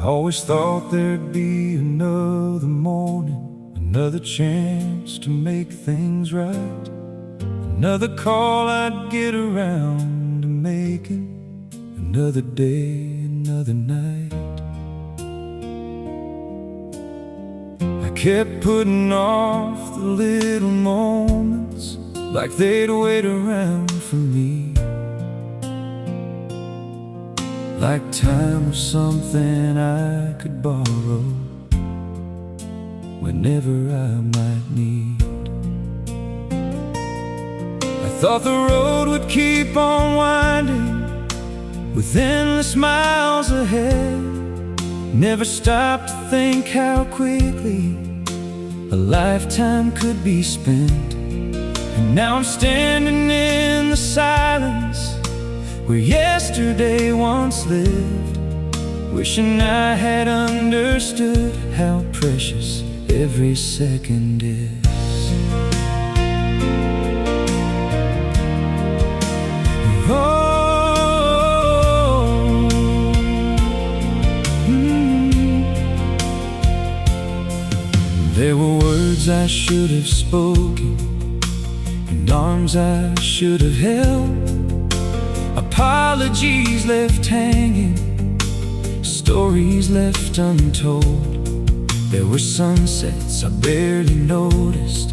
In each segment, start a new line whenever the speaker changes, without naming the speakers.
always thought there'd be another morning, another chance to make things right, another call I'd get around to making, another day, another night. I kept putting off the little moments like they'd wait around for me, like time was something I could borrow whenever I might need. I thought the road would keep on winding with endless miles ahead, never stopped to think how quickly a lifetime could be spent. And now I'm standing in the silence where yesterday once lived, wishing I had understood how precious every second is. There were words I should have spoken and arms I should have held, apologies left hanging, stories left untold. There were sunsets I barely noticed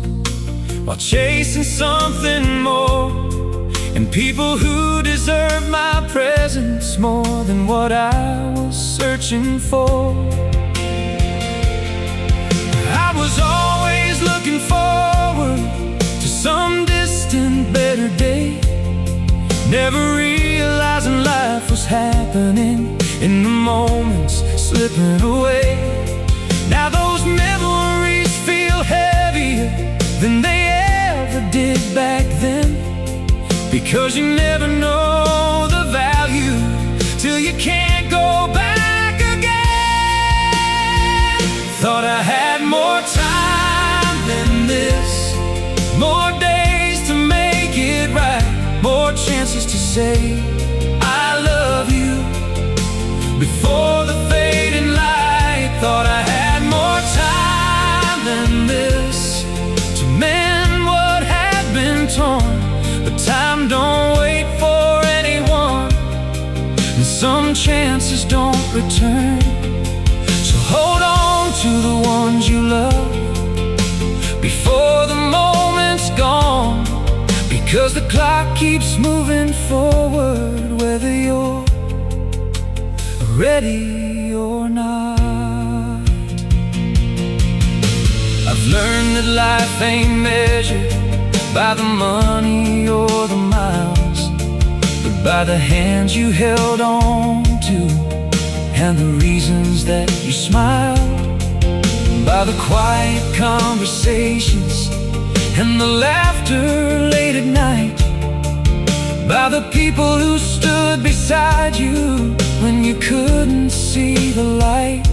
while chasing something more, and people who deserved my presence more than what I was searching for. I was always looking forward to some distant better day, never realizing life was happening in the moments slipping away. Now those memories feel heavier than they ever did back then, because you never know the value till you can't go back again. Thought I had more time than this, more days to make it right, more chances to say I love you before the fading light. Thought I had more time than this to mend what had been torn, but time don't wait for anyone, and some chances don't return. So hold on to the ones you love before the moment's gone, because the clock keeps moving forward whether you're ready or not. I've learned that life ain't measured by the money or the miles, but by the hands you held on to and the reasons that you smiled, by the quiet conversations and the laughter late at night, by the people who stood beside you when you couldn't see the light.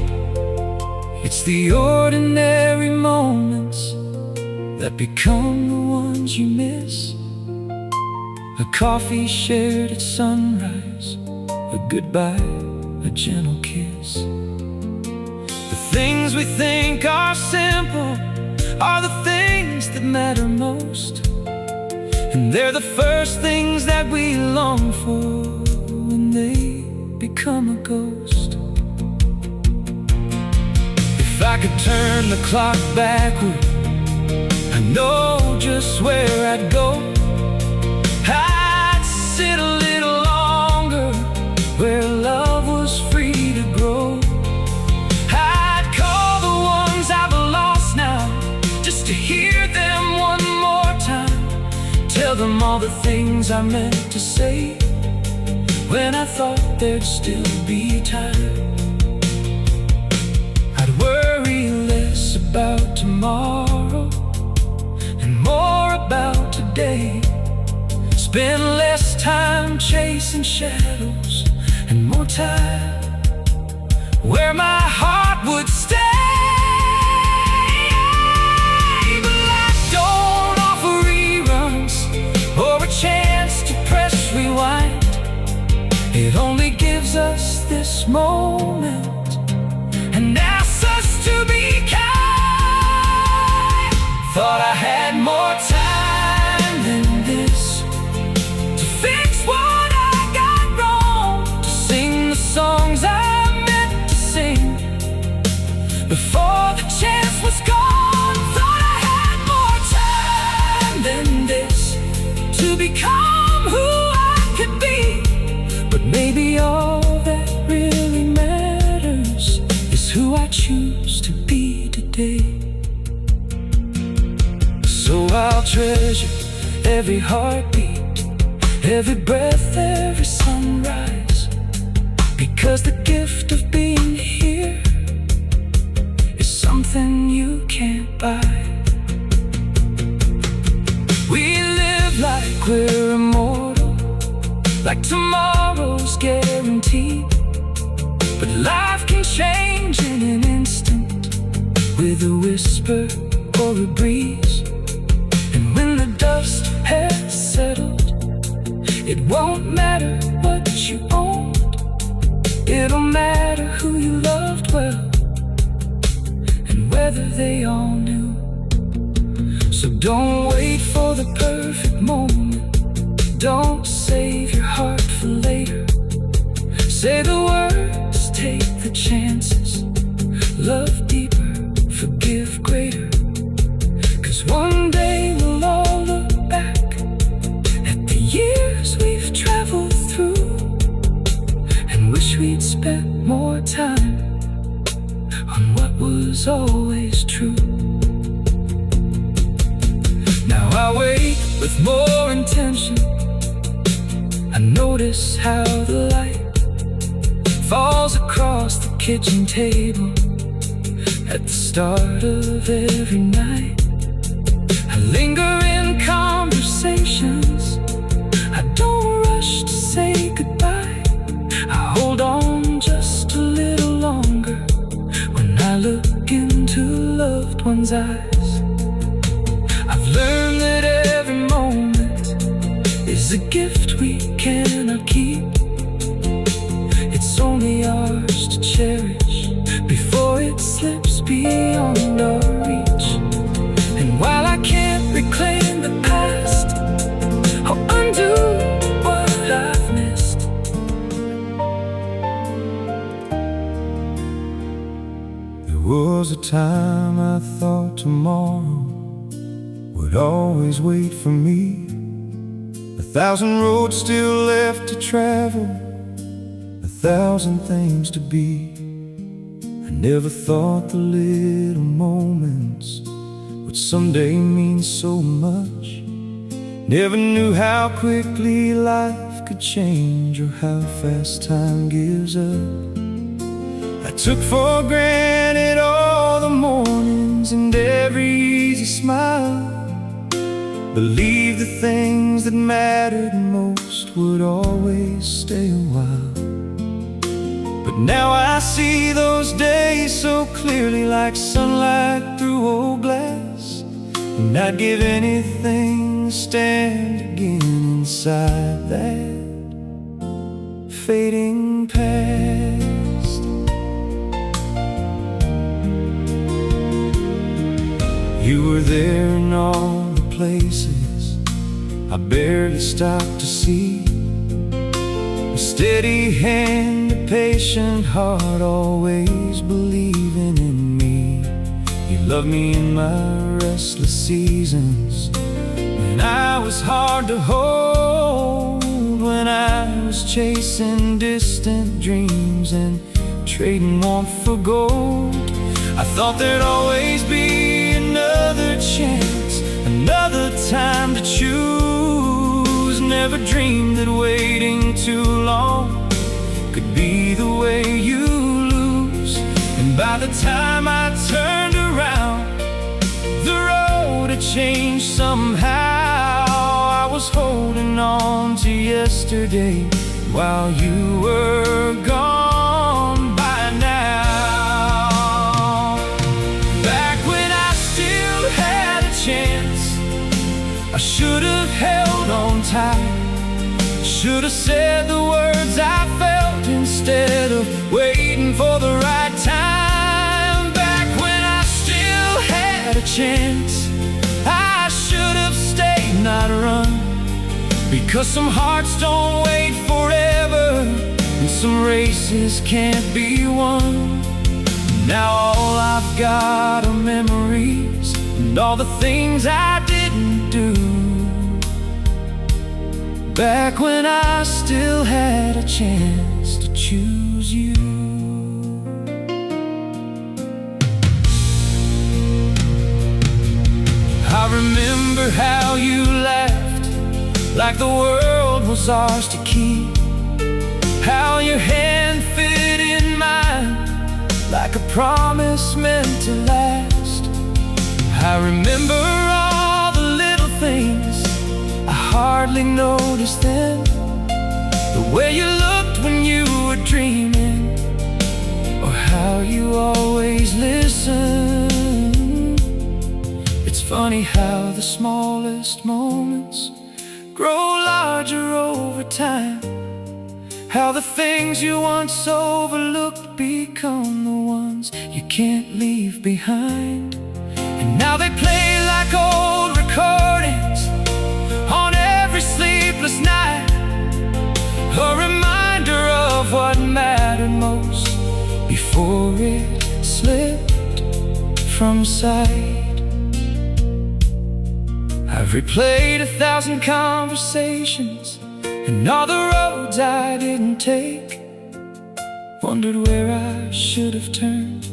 It's the ordinary moments that become the ones you miss, a coffee shared at sunrise, a goodbye, a gentle kiss. The things we think are simple are the things that matter most, and they're the first things that we long for when they become a ghost. If I could turn the clock backward, I know just where I'd go. I'd sit a little longer where love was free to grow. I'd call the ones I've lost now just to hear them one more time, tell them all the things I meant to say when I thought there'd still be time. I'd worry less about tomorrow and more about today, spend less time chasing shadows and more time where my heart would stay. But life don't offer reruns or a chance to press rewind. It only gives us this moment be kind. Thought I had more time than this to fix what I got wrong, to sing the songs I meant to sing before the chance was gone. Thought I had more time than this to become who I could be, but maybe all that really matters is who I choose to be today. So I'll treasure every heartbeat, every breath, every sunrise, because the gift of being here is something you can't buy. We live like we're immortal, like tomorrow's guaranteed, but life can change in an instant with a whisper or a breeze. And when the dust has settled, it won't matter what you owned, it'll matter who you loved well and whether they all knew. So don't wait for the perfect moment, don't save your heart for later. Say the words, take the chances, love deeper, forgive greater. 'Cause one day we'll all look back at the years we've traveled through and wish we'd spent more time on what was always true. Now I wait with more intention, I notice how the light falls across the kitchen table at the start of every night. I linger in conversations, I don't rush to say goodbye. I hold on just a little longer when I look into loved ones' eyes. I've learned that every moment is a gift we cannot keep. It's only ours to cherish before it slips beyond our reach. And while I can't reclaim the past or undo what I've missed, there was a time I thought tomorrow would always wait for me. 1,000 roads still left to travel, 1,000 things to be. I never thought the little moments would someday mean so much. Never knew how quickly life could change or how fast time gives up. I took for granted all the mornings and every easy smile. Believed the things that mattered most would always stay a while. But now I see those days so clearly, like sunlight through old glass. And I'd give anything to stand again inside that fading past. You were there in all the places I barely stopped to see. A steady hand, a patient heart, always believing in me. You loved me in my restless seasons, when I was hard to hold, when I was chasing distant dreams and trading warmth for gold. I thought there'd always be another chance, another time to choose. Never dreamed that waiting too long could be the way you lose. And by the time I turned around, the road had changed somehow. I was holding on to yesterday while you were gone by now. Back when I still had a chance, I should have held on tight. Should have said the words I felt instead of waiting for the right time. Back when chance. I should have stayed, not run, because some hearts don't wait forever, and some races can't be won. Now all I've got are memories and all the things I didn't do, back when I still had a chance to choose you. I remember how you laughed like the world was ours to keep, how your hand fit in mine like a promise meant to last. I remember all the little things I hardly noticed then, the way you looked when you were dreaming, or how you always listened. It's funny how the smallest moments grow larger over time, how the things you once overlooked become the ones you can't leave behind. And now they play like old recordings on every sleepless night, a reminder of what mattered most before it slipped from sight. I've replayed 1,000 conversations and all the roads I didn't take, wondered where I should have turned,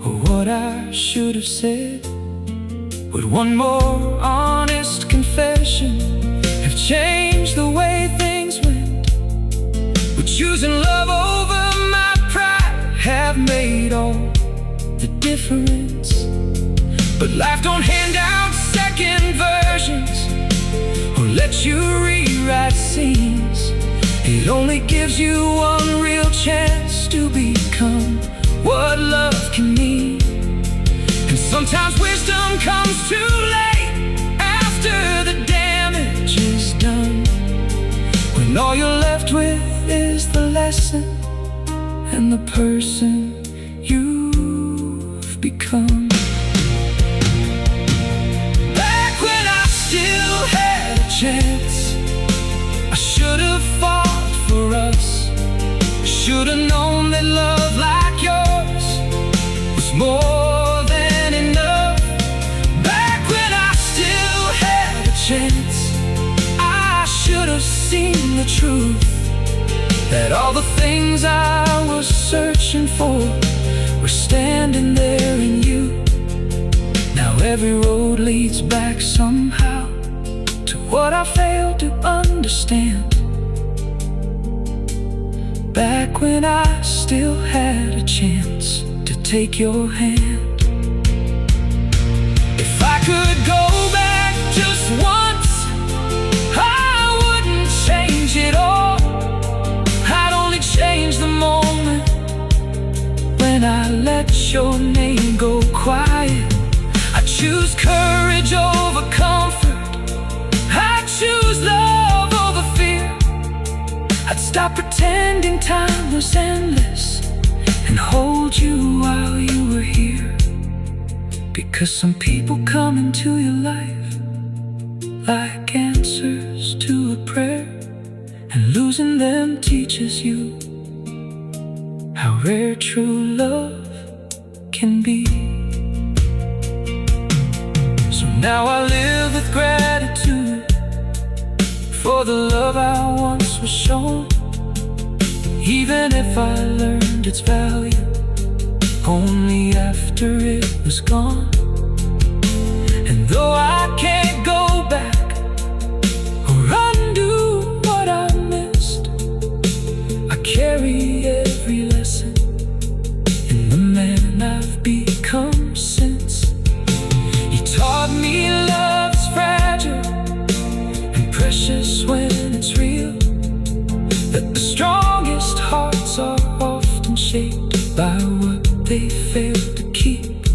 or what I should have said. Would one more honest confession have changed the way things went? Would choosing love over my pride have made all the difference? But life don't hand out second versions or let you rewrite scenes. It only gives you one real chance to become what love can mean. And sometimes wisdom comes too late, after the damage is done, when all you're left with is the lesson and the person you've become. Still had a chance, I should have fought for us. Should have known that love like yours was more than enough. Back when I still had a chance, I should have seen the truth, that all the things I was searching for were standing there in you. Now every road leads back somehow to what I failed to understand, back when I still had a chance to take your hand. If I could go back just once, I wouldn't change it all. I'd only change the moment when I let your name go quiet. I choose courage over comfort, I choose love over fear. I'd stop pretending time was endless and hold you while you were here, because some people come into your life like answers to a prayer, and losing them teaches you how rare true love can be. Now I live with gratitude for the love I once was shown, even if I learned its value only after it was gone. And though I can't go back or undo what I missed, I carry every lesson in the man I've become since. Taught me love's fragile and precious when it's real, that the strongest hearts are often shaped by what they fail to keep.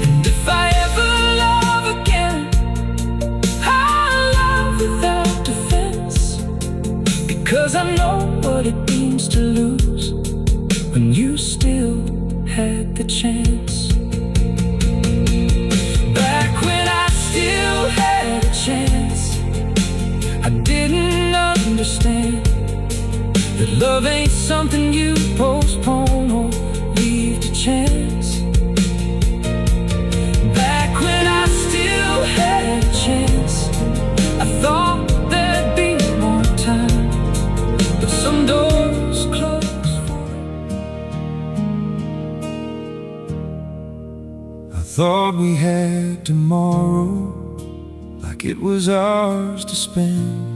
And if I ever love again, I'll love without defense, because I know what it means to lose when you still had the chance. understand that love ain't something you postpone or leave to chance. Back when I still had a chance, I thought there'd be more time, but some doors closed for me. I thought we had tomorrow, like it was ours to spend.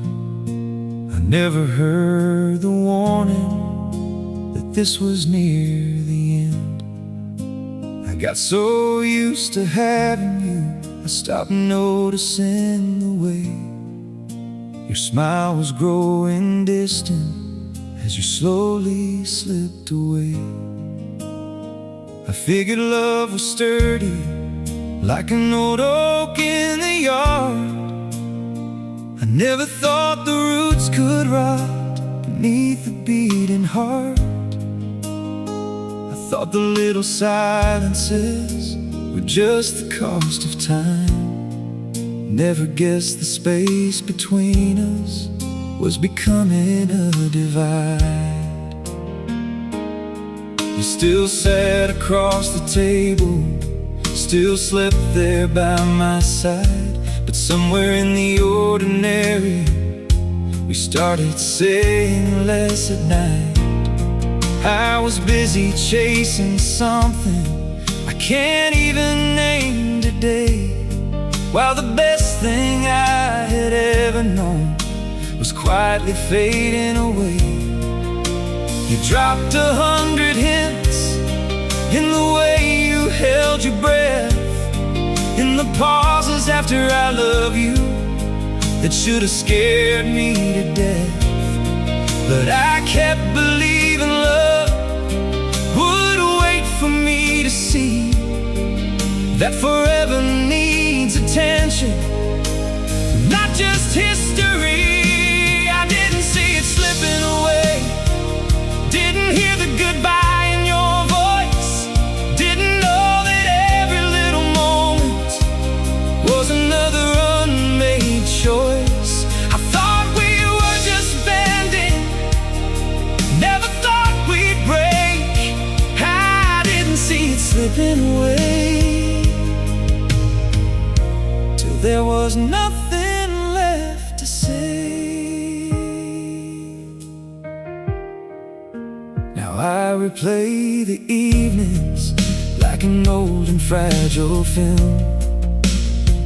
I never heard the warning that this was near the end. I got so used to having you, I stopped noticing the way your smile was growing distant as you slowly slipped away. I figured love was sturdy, like an old oak in the yard. I never thought the roots could rot beneath the beating heart. I thought the little silences were just the cost of time. Never guessed the space between us was becoming a divide. You still sat across the table, still slept there by my side. But somewhere in the ordinary, we started saying less at night. I was busy chasing something I can't even name today, while the best thing I had ever known was quietly fading away. You dropped 100 hints in the way you held your breath, in the pauses after I love you that should have scared me to death. But I kept believing love would wait for me to see that forever needs attention, not just history. I didn't see it slipping away, didn't hear the goodbye in your voice, didn't know that every little moment was another unmade choice. I thought we were just bending, never thought we'd break. I didn't see it slipping away, till there was nothing left to say. Now I replay the evenings like an old and fragile film,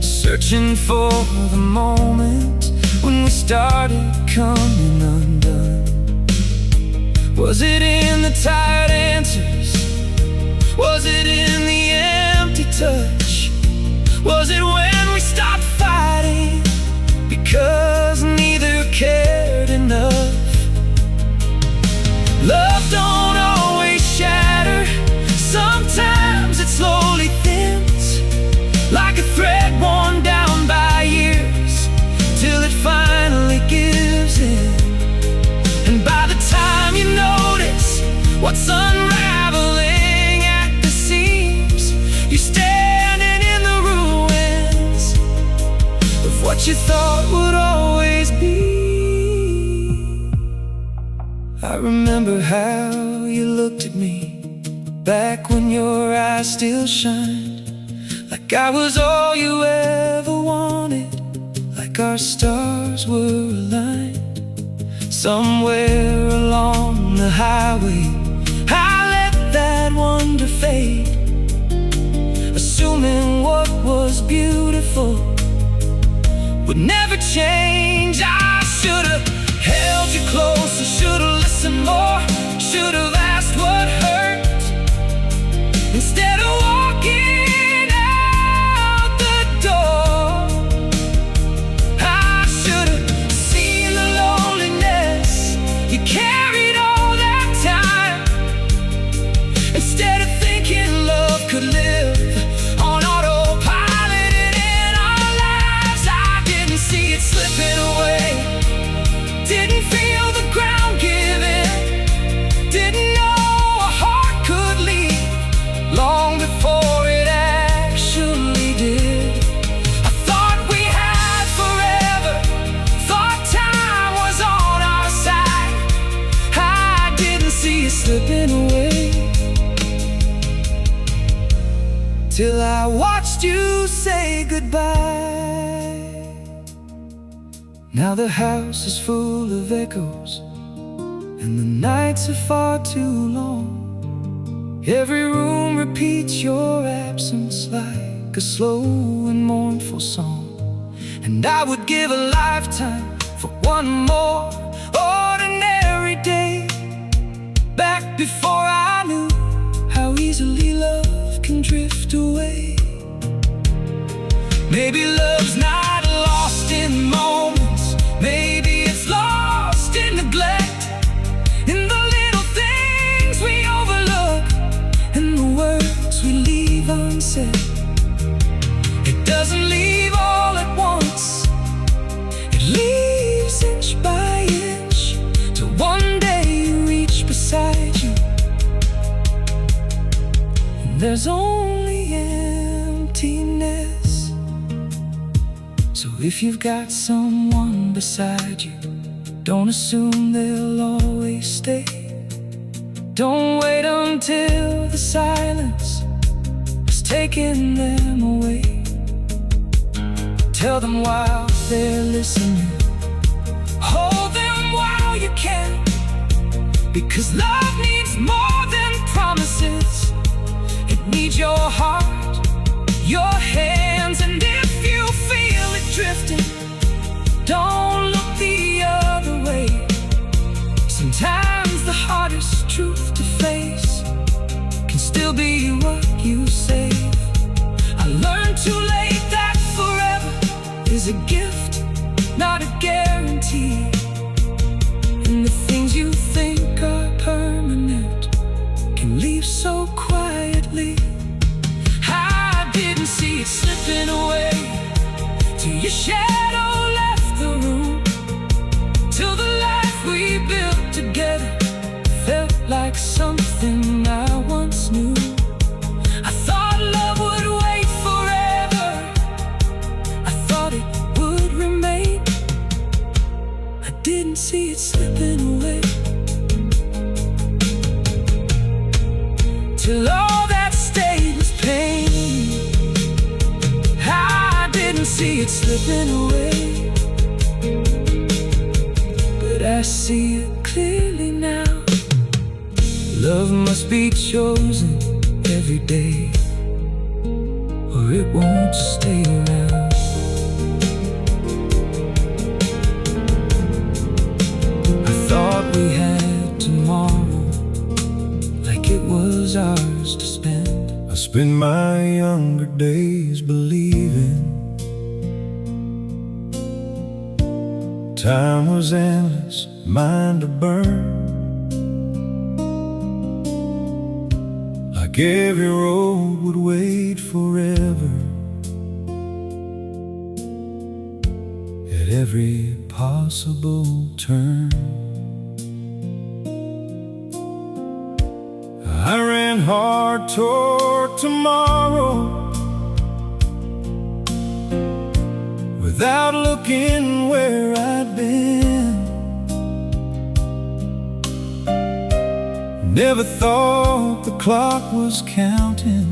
searching for the moment when we started coming undone. Was it in the tired answers? Was it in the empty touch? Was it when we stopped fighting because neither cared enough? Love don't always shatter, sometimes it slowly thins, like a thread worn down by years, till it finally gives in. And by the time you notice what's unraveling at the seams, you're standing in the ruins of what you thought would always be. I remember how you looked at me back when your eyes still shined, like I was all you ever wanted, like our stars were aligned. Somewhere along the highway, I let that wonder fade, assuming what was beautiful would never change. I should've held you closer, should've listened more, should've asked what hurt, instead of walking out the door. I should've seen the loneliness you carried all that time, instead of thinking love could live on autopilot. And in our lives, I didn't see it slipping away, didn't feel the ground giving, see you slipping away, till I watched you say goodbye. Now the house is full of echoes, and the nights are far too long. Every room repeats your absence like a slow and mournful song. And I would give a lifetime for one more ordinary day, back before I knew how easily love can drift away. Maybe love's not lost in moments, maybe it's lost in neglect, in the little things we overlook, and the words we leave unsaid. It doesn't leave all at once, it leaves inch by inch, till one day you reach beside you, and there's only emptiness. So if you've got someone beside you, don't assume they'll always stay. Don't wait until the silence has taken them away. Tell them while they're listening, hold them while you can, because love needs more than promises. It needs your heart, your hands, and if you feel it drifting, don't look the other way. Sometimes the hardest truth to face can still be what you save. I learned too late that forever is a gift, not a guarantee. And the things you think are permanent can leave so quietly. I didn't see it slipping away, till your shadow left the room, till the life we built together felt like something I once knew. I thought love would wait forever, I thought it would remain. I didn't see it slipping away, till all that stayed was pain. I didn't see it slipping away, but I see it clearly now. Love must be chosen every day, or it won't stay around. I thought we had tomorrow, like it was ours to spend.
I spent my younger days believing time was endless, mine to burn. Like every road would wait forever, at every possible turn. I ran hard toward tomorrow, without looking where I'd been. Never thought the clock was counting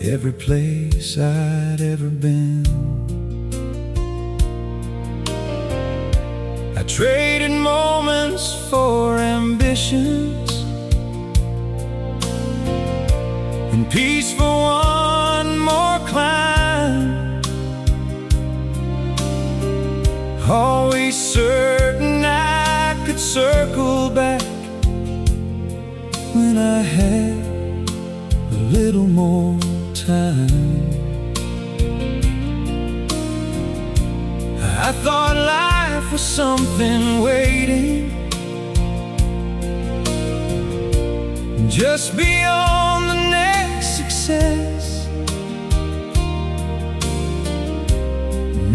every place I'd ever been. I traded moments for ambitions, and peace for one more climb. Always certain I could circle back when I had a little more time. I thought life was something waiting just beyond the next success,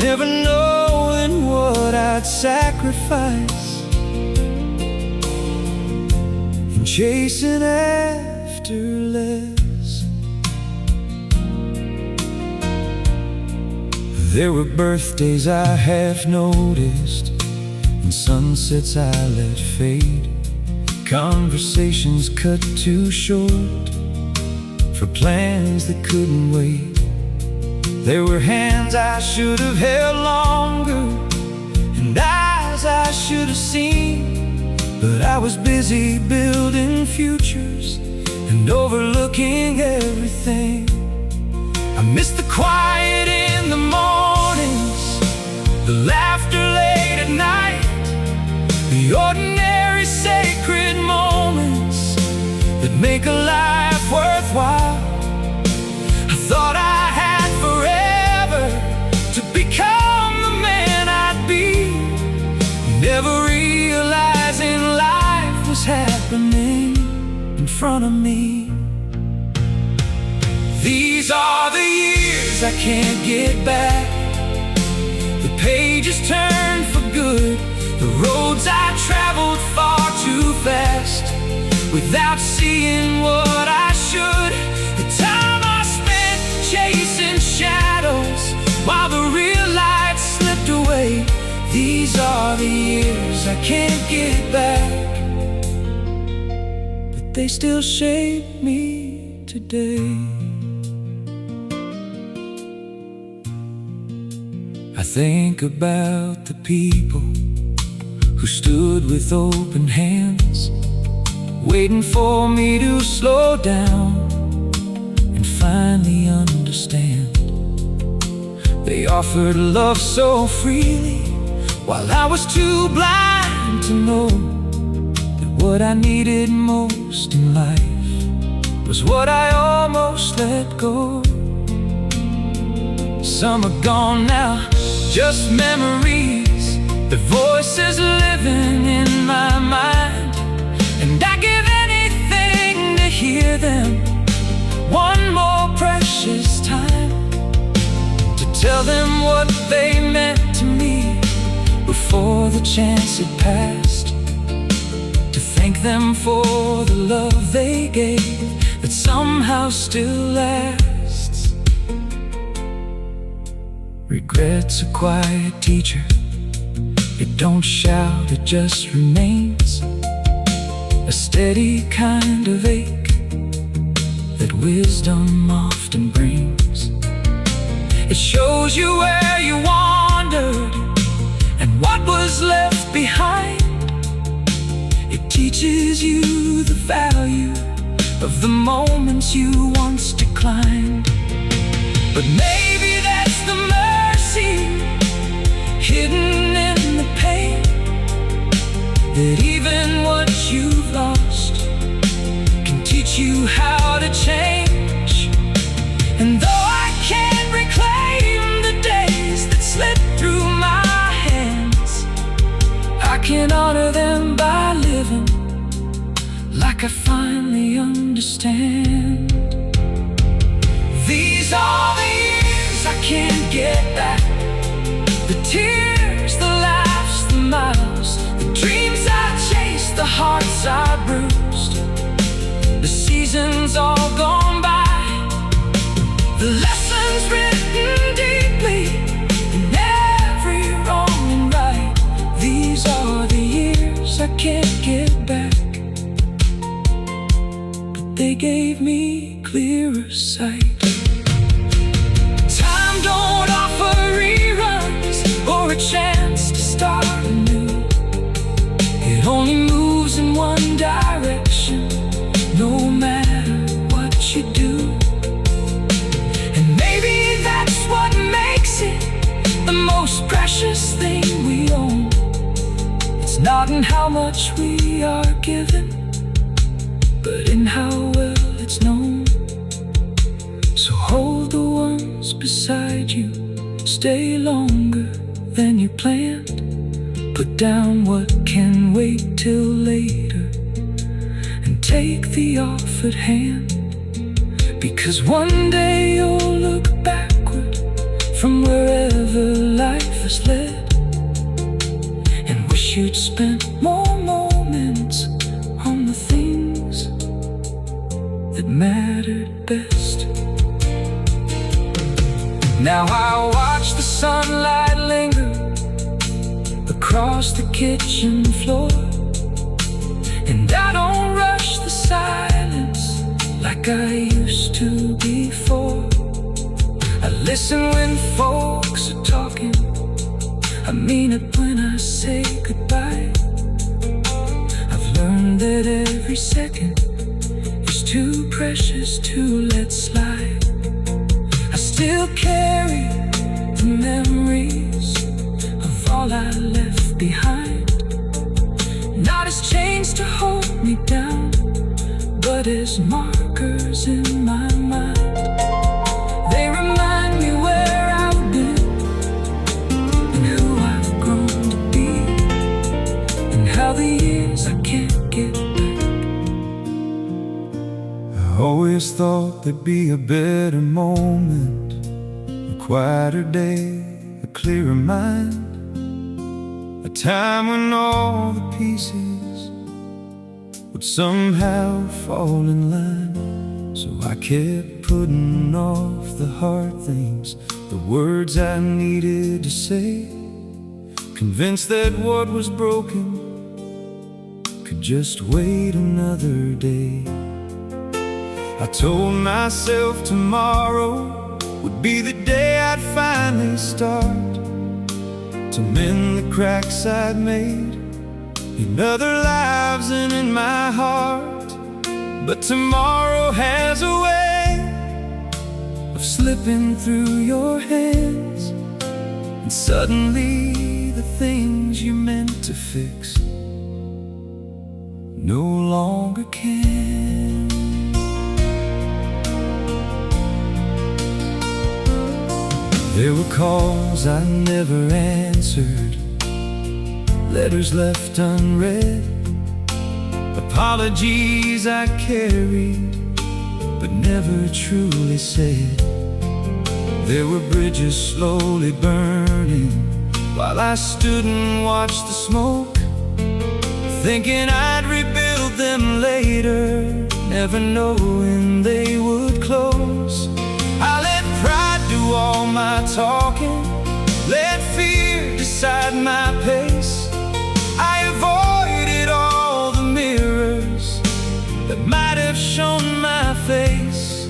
never knowing what I'd sacrifice in chasing after less. There were birthdays I half noticed, and sunsets I let fade. Conversations cut too short for plans that couldn't wait. There were hands I should have held longer and eyes I should have seen, but I was busy building futures and overlooking everything. I missed the quiet in the mornings, the laughter late at night, the ordinary sacred moments that make a life worthwhile. I thought I had forever to become the man I'd be, never realizing life was happening in front of me. These are the years I can't get back. The pages turn for good, the roads I traveled far too fast without seeing what I should. The time I spent chasing shadows while the real light slipped away. These are the years I can't get back, but they still shape me today. I think about the people who stood with open hands, waiting for me to slow down and finally understand. They offered love so freely while I was too blind to know that what I needed most in life was what I almost let go. Some are gone now, just memories, the voices living in my mind, and I give anything to hear them one more precious time, to tell them what they meant to me before the chance had passed, to thank them for the love they gave that somehow still lasts. Regret's a quiet teacher. It don't shout, it just remains, a steady kind of ache that wisdom often brings. It shows you where you wandered and what was left behind. It teaches you the value of the moments you once declined. But maybe that's the mercy hidden in the pain, that even what you've lost can teach you how to change. And though I can't reclaim the days that slipped through my hands, I can honor them by living like I finally understand. These are the years I can't get back, the tears, the laughs, the miles, the dreams I chased, the hearts I bruised, the seasons all gone by, the lessons written deeply in every wrong and right. These are the years I can't get back, but they gave me clearer sight. Time don't offer reruns or a chance to start anew. It only moves in one direction, no matter what you do. And maybe that's what makes it the most precious thing we own. It's not in how much we are given, but in how well it's known. So hold the ones beside you, stay longer than you planned, put down what can wait till later, and take the offered hand. Because one day you'll look backward from wherever life has led, and wish you'd spent more moments on the things that mattered best. Now I watch the sunlight linger across across the kitchen floor. And I don't rush the silence like I used to before. I listen when folks are talking, I mean it when I say goodbye. I've learned that every second is too precious to let slide. I still carry the memories of all I left behind. Not as chains to hold me down, but as markers in my mind. They remind me where I've been and who I've grown to be, and how the years I can't get back.
I always thought there'd be a better moment, a quieter day, a clearer mind, a time when all the pieces would somehow fall in line. So I kept putting off the hard things, the words I needed to say, convinced that what was broken could just wait another day. I told myself tomorrow would be the day I'd finally start to mend the cracks I'd made in other lives and in my heart. But tomorrow has a way of slipping through your hands, and suddenly the things you meant to fix no longer can. There were calls I never answered, letters left unread, apologies I carried but never truly said. There were bridges slowly burning while I stood and watched the smoke, thinking I'd rebuild them later, never knowing they would close. I let pride do all my talking, let fear decide my pace. I avoided all the mirrors that might have shown my face,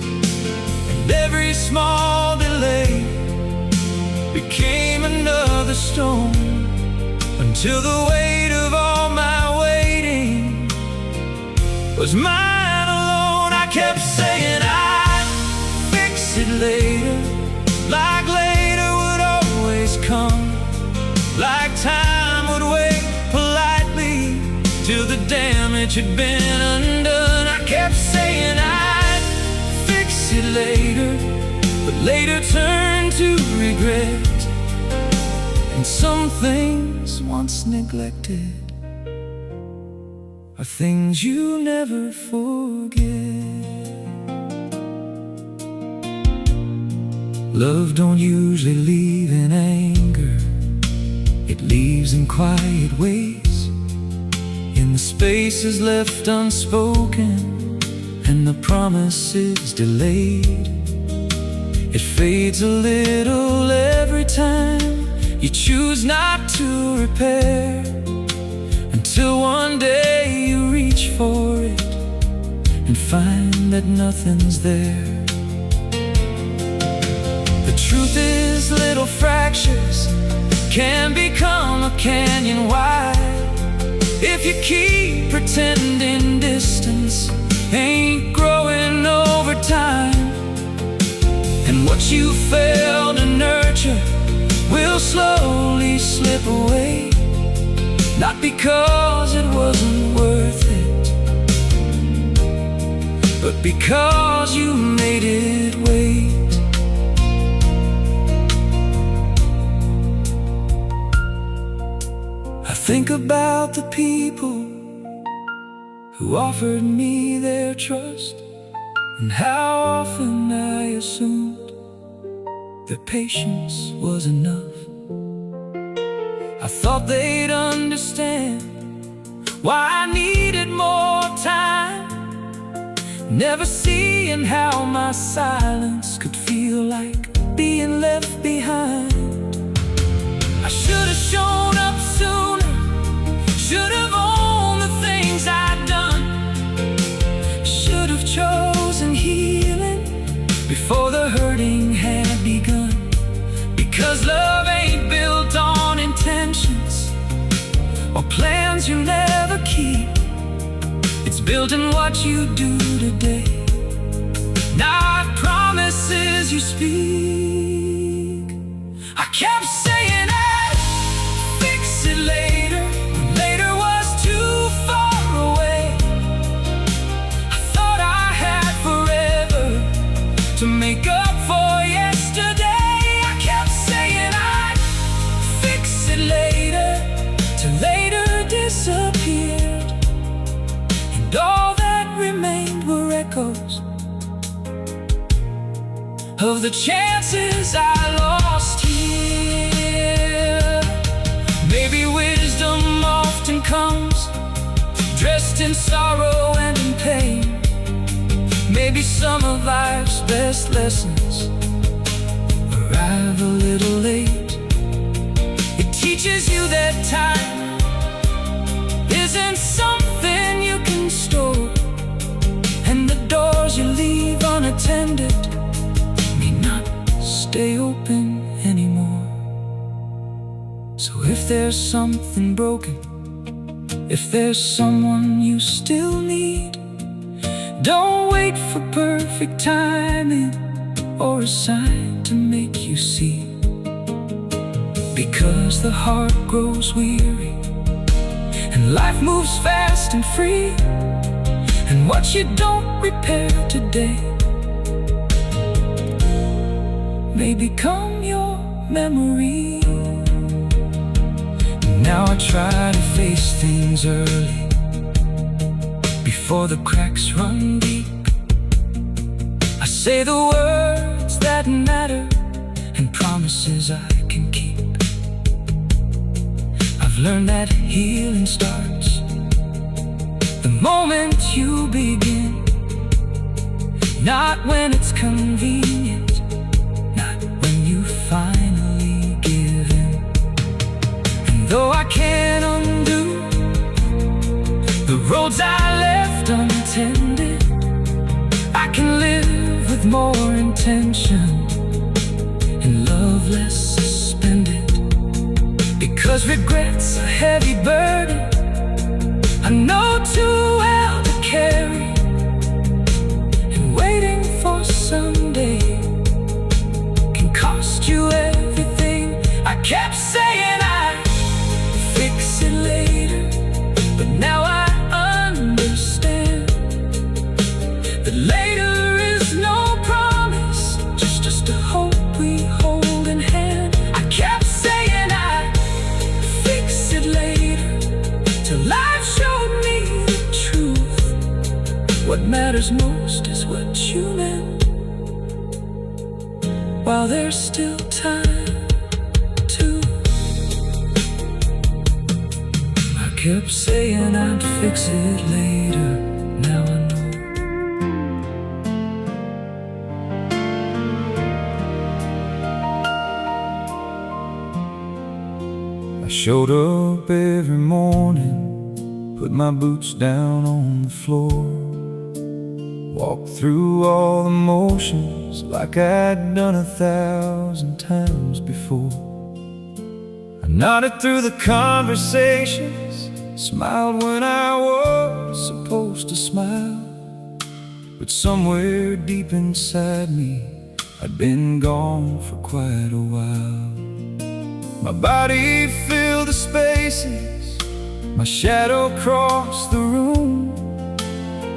and every small delay became another stone, until the weight of all my waiting was mine alone. I kept saying I'd fix it later, like later would always come, like time would wait politely till the damage had been undone. I kept saying I'd fix it later, but later turned to regret, and some things once neglected are things you never forget. Love don't usually leave in anger, it leaves in quiet ways, in the spaces left unspoken and the promises delayed. It fades a little every time you choose not to repair, until one day you reach for it and find that nothing's there. The truth is, little fractures can become a canyon wide if you keep pretending distance ain't growing over time. And what you failed to nurture will slowly slip away, not because it wasn't worth it, but because you made it wait. I think about the people who offered me their trust, and how often I assumed their patience was enough. I thought they'd understand why I needed more time, never seeing how my silence could feel like being left behind. I should have shown up sooner,
plans you never keep. It's built in what you do today, not promises you speak. I kept saying I'd fix it later, when later was too far away. I thought I had forever to make up for yesterday. I kept saying I'd fix it later, till later disappeared, and all that remained were echoes of the chances I lost here. Maybe wisdom often comes dressed in sorrow and in pain. Maybe some of life's best lessons arrive a little late. It teaches you that time isn't something you can store, and the doors you leave unattended may not stay open anymore. So if there's something broken, if there's someone you still need, don't wait for perfect timing or a sign to make you see. Because the heart grows weary, and life moves fast and free, and what you don't repair today may become your memory. Now I try to face things early, before the cracks run deep. I say the words that matter, and promises I can keep. I've learned that healing starts the moment you begin, not when it's convenient, not when you finally give in. And though I can't undo the roads I left untended, I can live with more intention and love less suspended. Because regret's a heavy burden I know too well to carry, and waiting for someday can cost you everything. I kept saying I'd fix it later, but now I understand that later is no promise, just a hope we hold in hand. I kept saying I'd fix it later, till life showed me the truth. What matters most is what you meant, while there's still time to. I kept saying I'd fix it later, now I know.
I showed up every morning, put my boots down on the floor, walked through all the motions like I'd done 1,000 times before. I nodded through the conversations, smiled when I was supposed to smile, but somewhere deep inside me I'd been gone for quite a while. My body filled the spaces, my shadow crossed the room.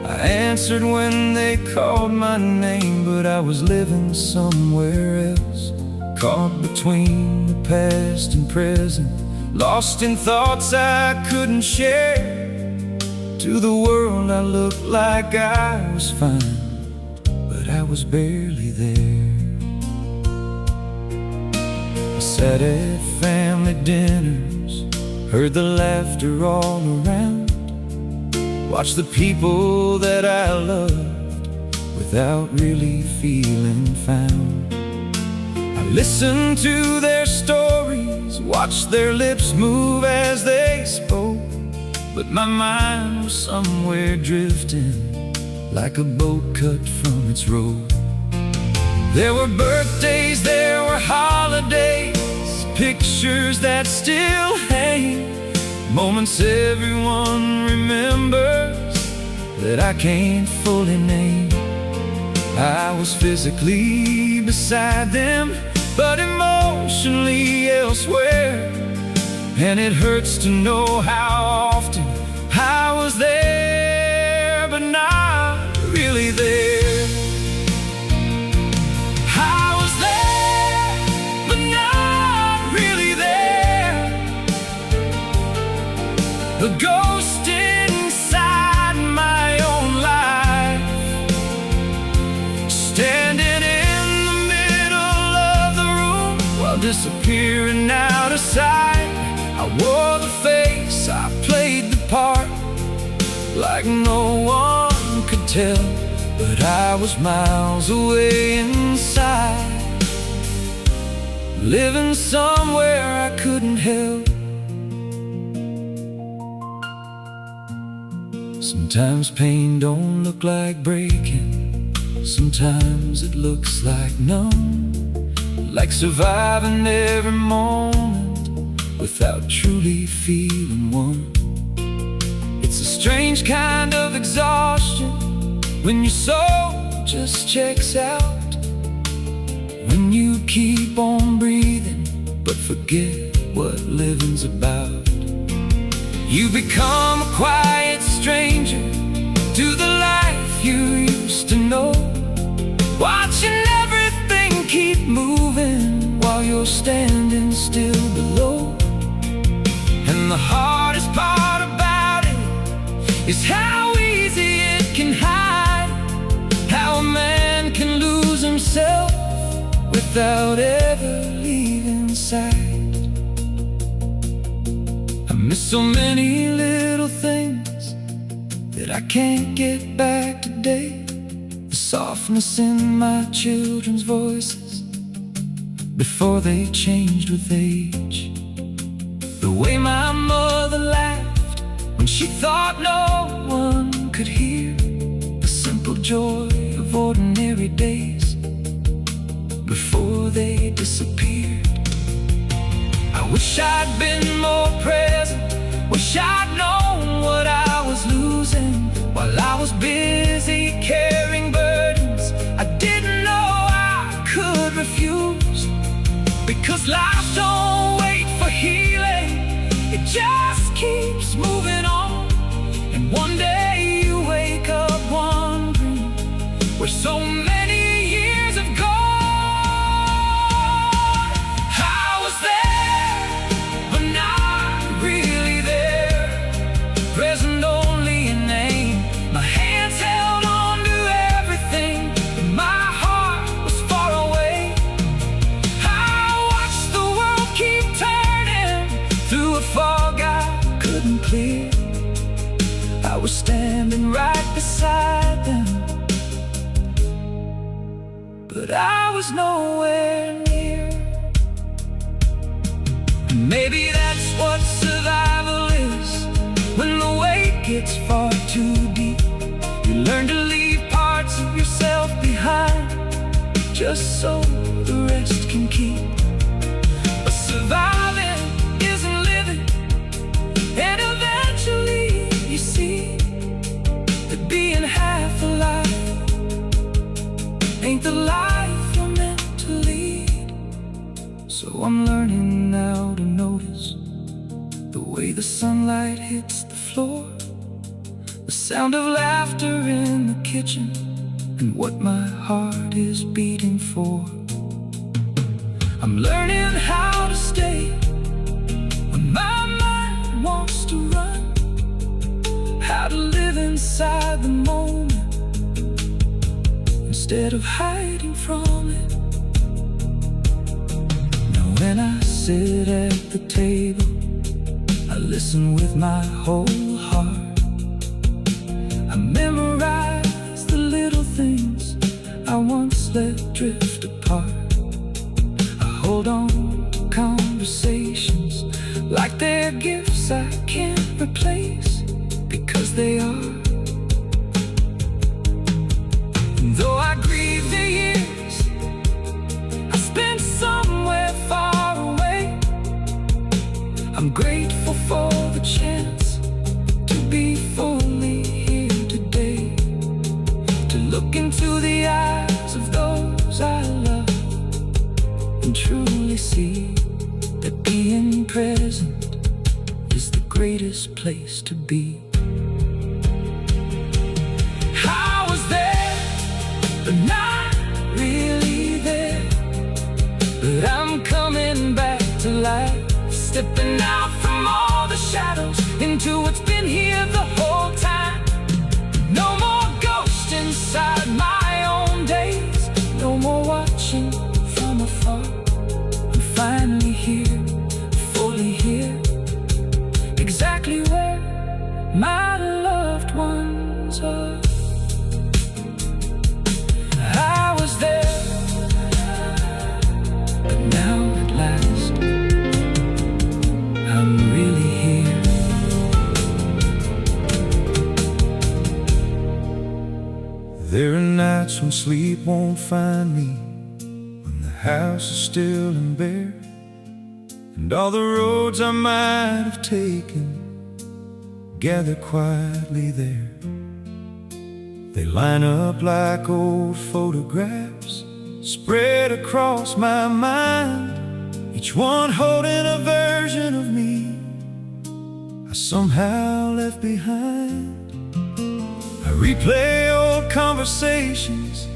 I answered when they called my name, but I was living somewhere else, caught between the past and present, lost in thoughts I couldn't share. To the world I looked like I was fine, but I was barely there. I sat at family dinners, heard the laughter all around, watched the people that I loved without really feeling found. I listened to their stories, watched their lips move as they spoke, but my mind was somewhere drifting like a boat cut from its road. There were birthdays, there were holidays, pictures that still hang, Moments everyone remembers that I can't fully name. I was physically beside them, but emotionally elsewhere. And it hurts to know how often I was there, but not really there. I was there, but not really there. A ghost inside my own life, standing in the middle of the room while disappearing out of sight. I wore the face, I played the part, like no one could tell, but I was miles away inside, living somewhere I couldn't help. Sometimes pain don't look like breaking, sometimes it looks like numb, like surviving every moment without truly feeling one. It's a strange kind of exhaustion when your soul just checks out, when you keep on breathing but forget what living's about. You become a quiet stranger to the life you used to know, watching everything keep moving while you're standing still below. And the hardest part about it is how easy it can hide, how a man can lose himself without ever leaving sight. I miss so many little things that I can't get back today. The softness in my children's voices before they changed with age, the way my mother laughed when she thought no one could hear, the simple joy of ordinary days before they disappeared. I wish I'd been more present, wish I'd known what I was losing while I was busy carrying burdens I didn't know I could refuse. Because life don't wait for healing, it just keeps moving on. And one day you wake up wondering where so many years have gone. I was there, but not really there, present only in name. My hands held on to everything, but my heart was far away. I watched the world keep turning through a fog I couldn't clear. I was standing right beside them, but I was nowhere near. Maybe that's what survival is. When the weight gets far too deep, you learn to leave parts of yourself behind, just so the rest can keep. But surviving isn't living, and eventually you see that being half alive ain't the life you're meant to lead. So I'm learning now to notice the way the sunlight hits the floor, the sound of laughter in the kitchen, and what my heart is beating for. I'm learning how to stay when my mind wants to run, how to live inside the moment instead of hiding from it. Now when I sit at the table, I listen with my whole heart. I memorize the little things I once let drift apart. I hold on to conversations like they're gifts I can't replace, because they are. And though I grieve the years I spent somewhere far away, I'm grateful for the chance
place to be. I was there, but not really there. But I'm coming back to life, stepping out from all the shadows into what's been here the whole time. No more ghosts inside my own days, no more watching from afar. I'm finally here, fully here, exactly where my loved ones are. I was there, but now at last I'm really here.
There are nights when sleep won't find me, when the house is still and bare, and all the roads I might have taken gather quietly there. They line up like old photographs spread across my mind, each one holding a version of me I somehow left behind. I replay old conversations,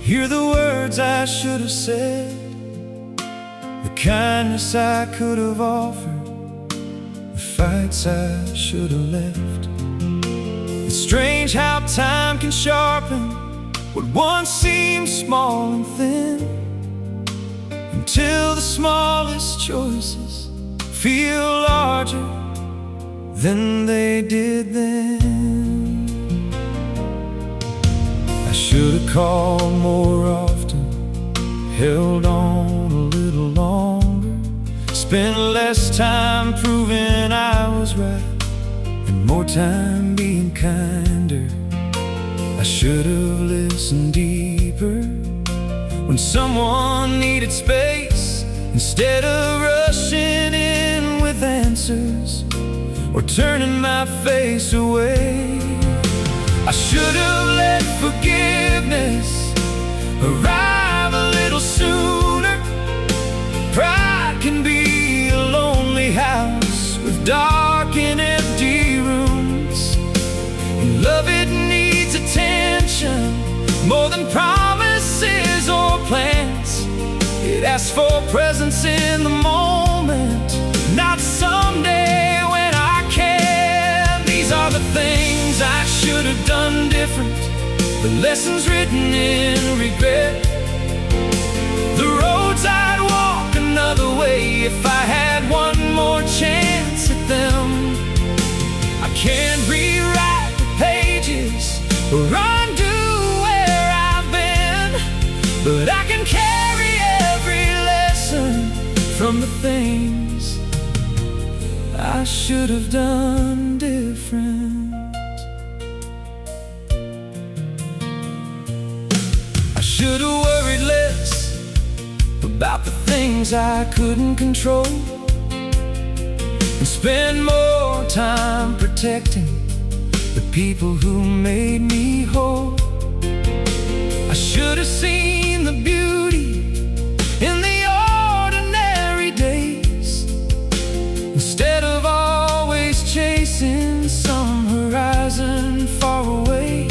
hear the words I should have said, the kindness I could have offered, the fights I should have left. It's strange how time can sharpen what once seemed small and thin, until the smallest choices feel larger than they did then. I should have called more often, held on a little longer, spent less time proving I was right and more time being kinder. I should have listened deeper when someone needed space, instead of rushing in with answers or turning my face away. I should have let forgiveness arrive a little sooner. Pride can be a lonely house with dark and empty rooms, and love, it needs attention more than promises or plans. It asks for presence in the moment, not someday when I can. These are the things I should have done different, the lessons written in regret, the roads I'd walk another way if I had one more chance at them. I can't rewrite the pages or undo where I've been, but I can carry every lesson from the things I should have done different. I should have worried less about the things I couldn't control, and spend more time protecting the people who made me whole. I should have seen the beauty in the ordinary days, instead of always chasing some horizon far away.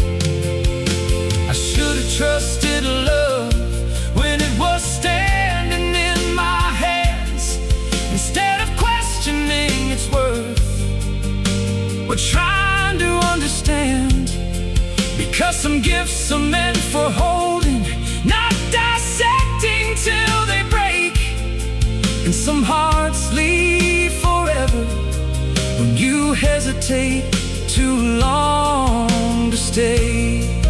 I should have trusted love when it was standing in my hands, instead of questioning its worth or trying to understand. Because some gifts are meant for holding, not dissecting till they break, and some hearts leave forever when you hesitate too long to stay.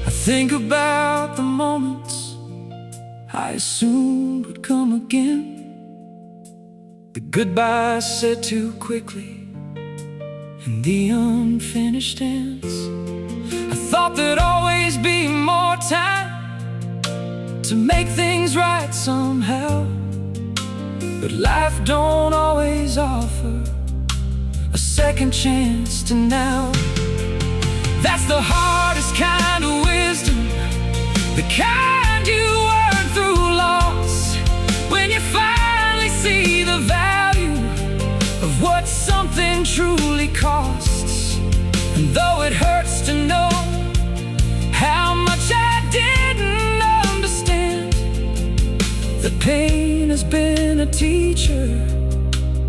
I think about the moments I assumed would come again, the goodbyes said too quickly, and the unfinished ends. I thought there'd always be more time to make things right somehow, but life don't always offer a second chance to now. That's the hardest kind of wisdom, the kind you earn through loss, when you finally see the value of
truly costs. And though it hurts to know how much I didn't understand, the pain has been a teacher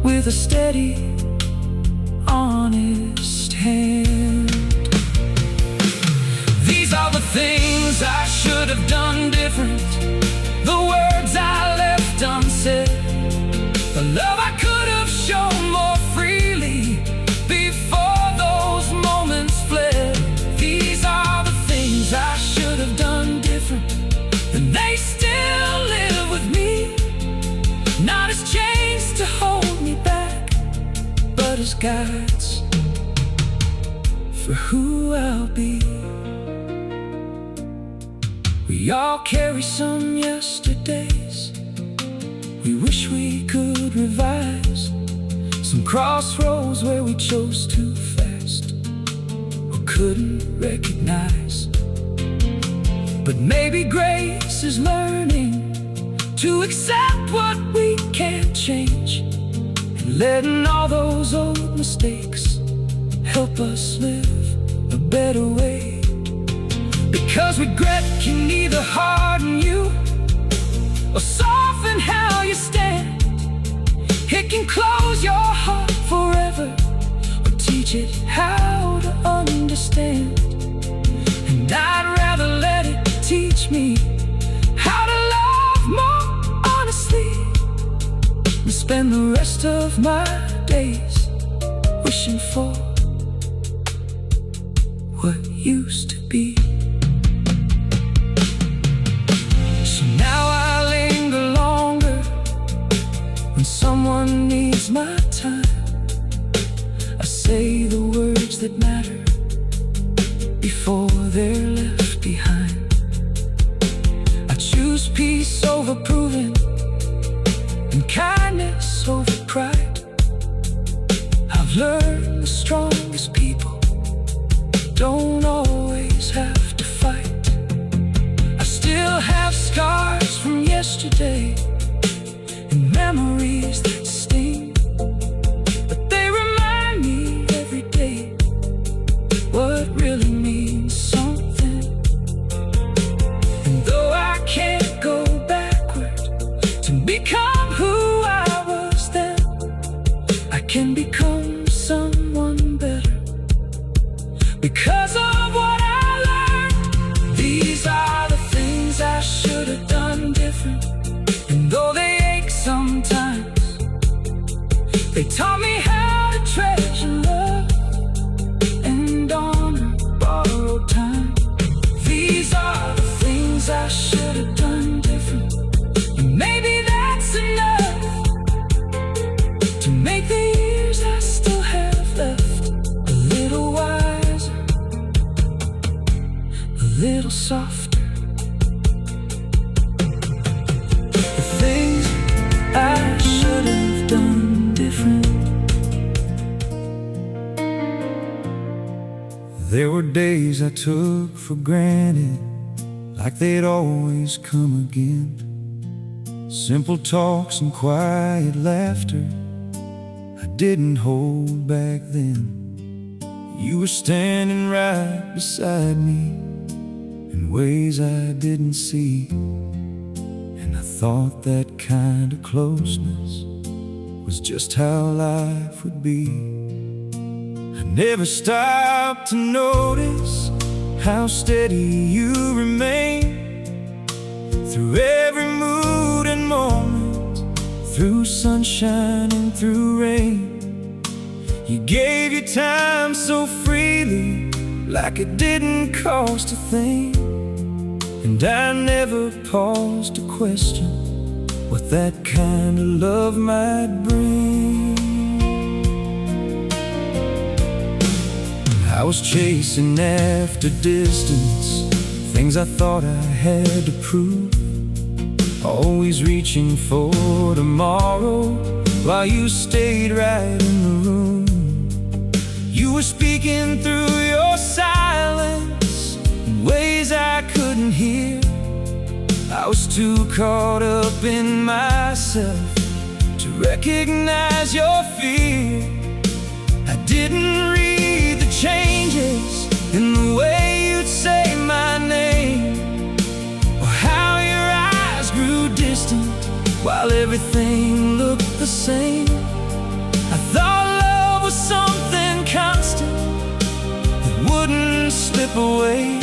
with a steady, honest hand. These are the things I should have done different, the words I left unsaid, the love I could have shown more freely before those moments fled. These are the things I should have done different, and they still live with me, not as chains to hold me back, but as guides for who I'll be. We all carry some yesterdays we wish we could revise, some crossroads where we chose too fast or couldn't recognize. But maybe grace is learning to accept what we can't change, and letting all those old mistakes help us live a better way. Because regret can either harden you or soften how you stand. It can close your heart forever or teach it how to understand. And I'd rather let it teach me how to love more honestly than spend the rest of my days wishing for what used to be. Someone needs my time, I say the words that matter before they're left behind. I choose peace over proving and kindness over pride. I've learned the strongest people don't always have to fight. I still have scars from yesterday and memories that sting, but they remind me every day what really means something. And though I can't go backward to become who I was then, I can become someone better because of what I learned. These are the things I should have done different, and though they sometimes, they taught me how to treasure love and honor borrowed time. These are the things I should have done different, and maybe that's enough to make the years I still have left a little wiser, a little softer. The things I should have done different. There were days I took for granted, like they'd always come again. Simple talks and quiet laughter I didn't hold back then. You were standing right beside me in ways I didn't see, and I thought that kind of closeness was just how life would be. I never stopped to notice how steady you remain through every mood and moment, through sunshine and through rain. You gave your time so freely, like it didn't cost a thing. And I never paused to question what that kind of love might bring. I was chasing after distance, things I thought I had to prove, always reaching for tomorrow while you stayed right in the room. You were speaking through your silence in ways I couldn't hear. I was too caught up in myself to recognize your fear. I
didn't read the changes in the way you'd say my name, or how your eyes grew distant while everything looked the same. I thought love was something constant that wouldn't slip away,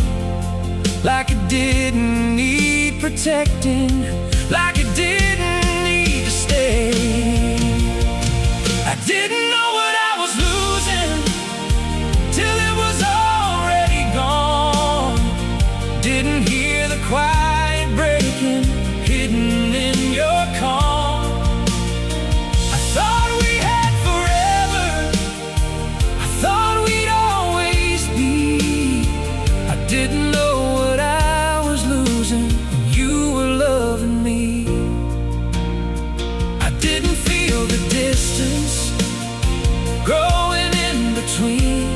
like it didn't need protecting, like it didn't need to stay. I didn't know what I was losing till it was already gone. Didn't hear the quiet breaking hidden in your calm. I thought we had forever, I thought we'd always be. I didn't know what I was losing when you were loving me. I didn't feel the distance growing in between,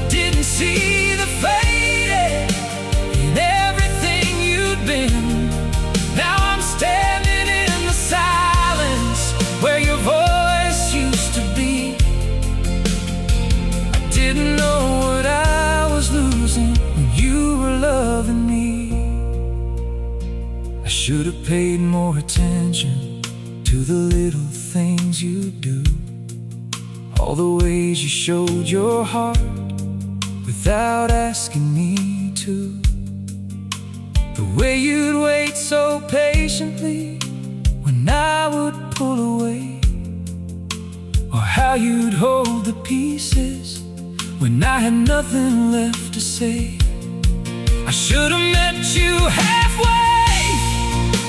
didn't see the fading in everything you'd been. Now I'm standing in the silence where your voice used to be. I didn't know what I was losing when you were loving me. I should have paid more attention to the little things you do, all the ways you showed your heart without asking me to. The way you'd wait so patiently when I would pull away, or how you'd hold the pieces when I had nothing left to say. I should have met you halfway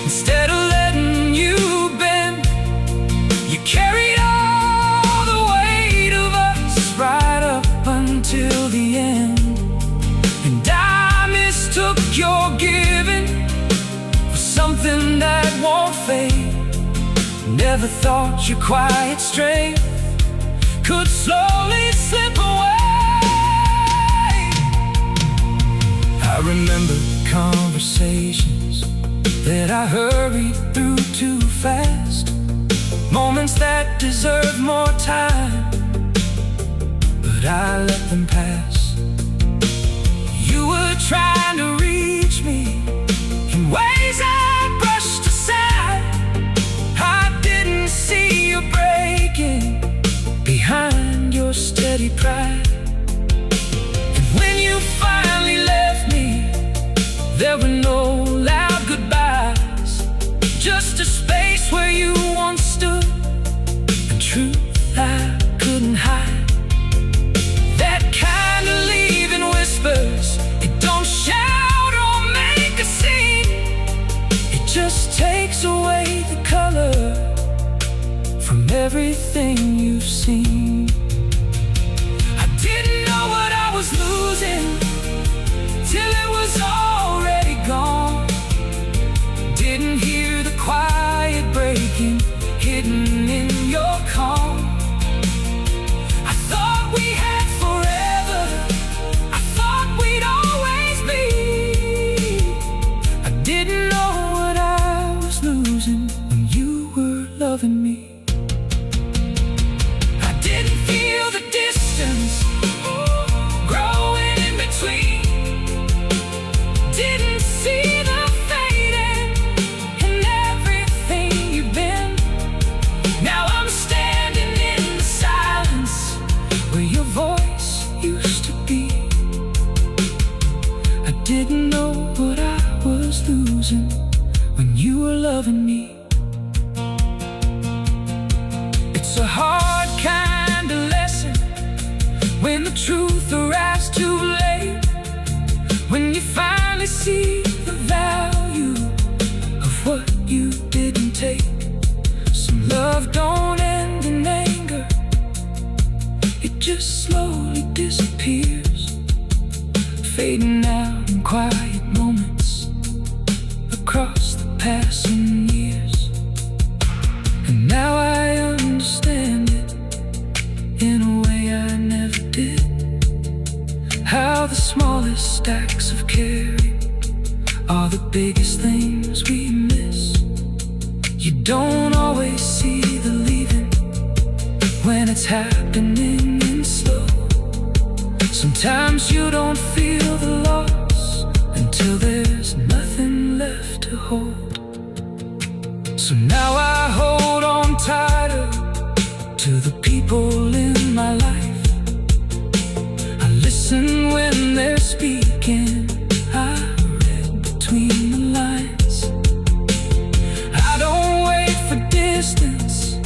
instead of letting you bend. You carried all the weight of us right up until the end, and I mistook your giving for something that won't fade. Never thought your quiet strength could slowly slip away. I remember conversations that I hurried through too fast, moments that deserved more time, but I let them pass. You were trying to reach me in ways I brushed aside. I didn't see you breaking behind your steady pride. And when you finally left me, there were no loud goodbyes, just a space where you once stood, a truth I couldn't hide. That kind of leaving whispers, it don't shout or make a scene, it just takes away the color from everything you've seen. I didn't know what I was losing till it was already gone. Didn't hear the quiet breaking hidden in your calm. I thought we had forever, I thought we'd always be. I didn't know what I was losing when you were loving me. I didn't feel the distance growing in between, didn't see the fading in everything you've been. Now I'm standing in the silence where your voice used to be. I didn't know what I was losing when you were loving me. It's a hard kind of lesson when the truth arrives too late, when you finally see the value of what you didn't take. Some love don't end in anger, it just slowly disappears, fading out in quiet moments across the passing years. And now I understand it in a way I never did, how the smallest stacks of carry are the biggest things we miss. You don't always see the leaving,
when it's happening in slow. Sometimes you don't feel the loss until there's nothing left to hold. So now I hold on tighter to the people in my life. I listen when they're speaking, I read between the lines. I don't wait for distance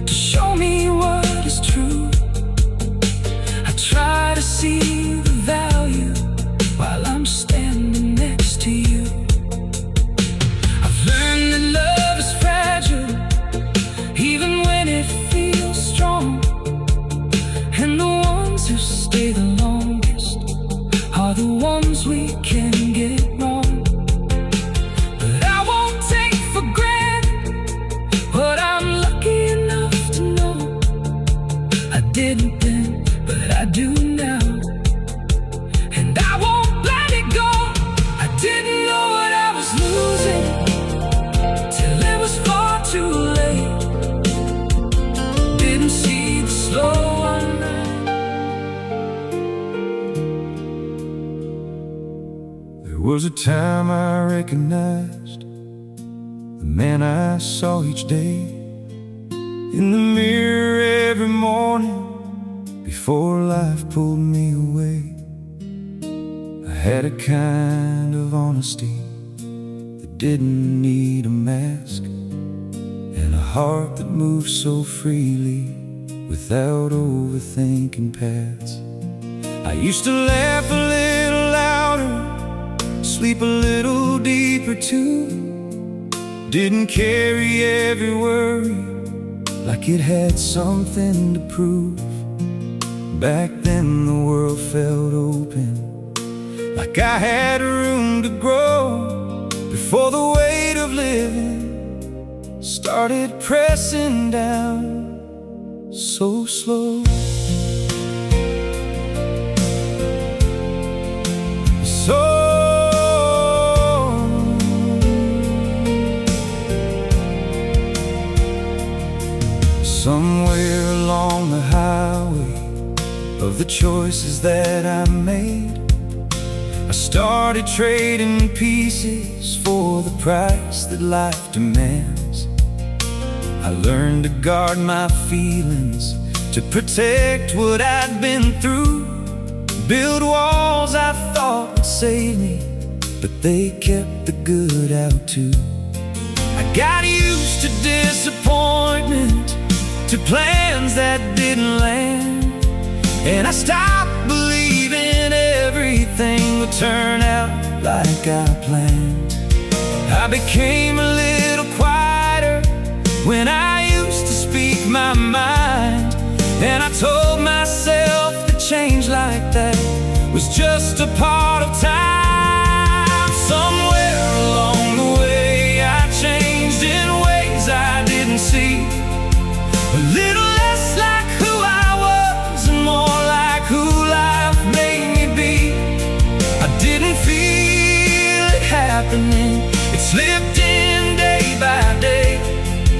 to show me what is true. I try to see the value while I'm standing next to you. I've learned that love is fragile, even when it feels strong. And the ones who stay the longest are the ones we can get wrong. But I won't take for granted what I'm lucky enough to know. I didn't then, but I do now. And I won't let it go. I didn't know what I was losing till it was far too late. Didn't see the slow unravel.
There was a time I recognized the man I saw each day in the mirror every morning before life pulled me away. I had a kind of honesty that didn't need a mask, and a heart that moved so freely without overthinking paths. I used to laugh a little louder, sleep a little deeper too. Didn't carry every worry like it had something to prove. Back then the world felt open, like I had room to grow, before the weight of living started pressing down so slow. Somewhere along the highway of the choices that I made, I started trading pieces for the price that life demands. I learned to guard my feelings, to protect what I'd been through, build walls I thought would save me, but they kept the good out too. I got used to disappointment, to plans that didn't land, and I stopped believing everything would turn out like I planned. I became a little quieter when I used to speak my mind, and I told myself that change like that was just a part of time. Somewhere along the way I changed in ways I didn't see, a little less like who I was and more like who life made me be. I didn't feel it happening, it slipped in day by day.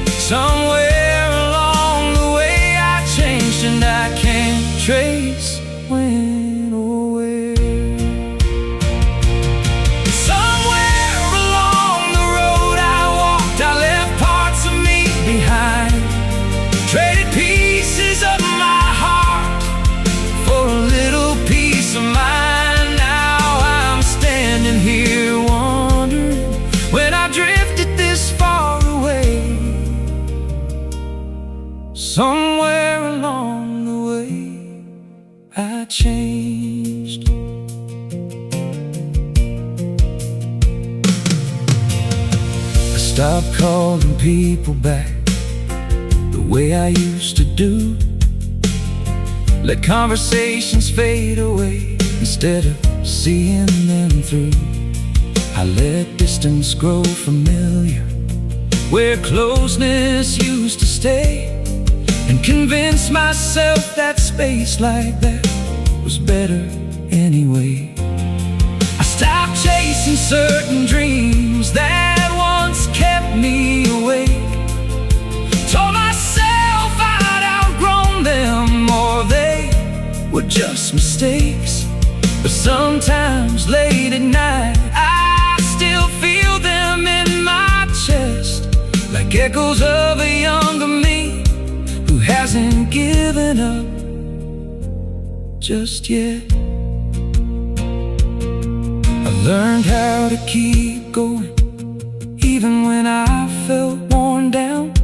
Somewhere along the way I changed, and I can't trace when or where. Somewhere along the road I walked, I left parts of me behind, traded pieces of my heart for a little piece of mind. Now I'm standing here wondering when I drifted this far away. Somewhere along the way I changed. I stopped calling people back the way I used to do, let conversations fade away instead of seeing them through. I let distance grow familiar where closeness used to stay, and convince myself that space like that was better anyway. I stopped chasing certain dreams that once kept me awake, told myself I'd outgrown just mistakes. But sometimes late at night I still feel them in my chest, like echoes of a younger me who hasn't given up just yet. I learned how to keep going even when I felt worn down,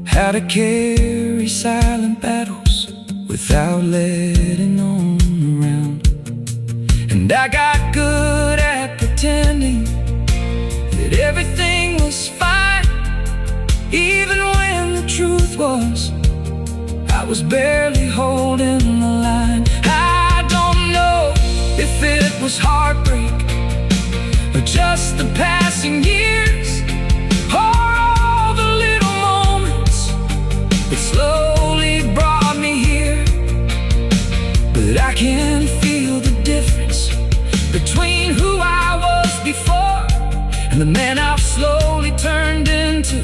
how to carry silent battles without letting on around. And I got good at pretending that everything was fine, even when the truth was I was barely holding the line. I don't know if it was heartbreak or just the passing years, or all the little moments that slowly brought me here. But I can feel the difference between who I was before and the man I've slowly turned into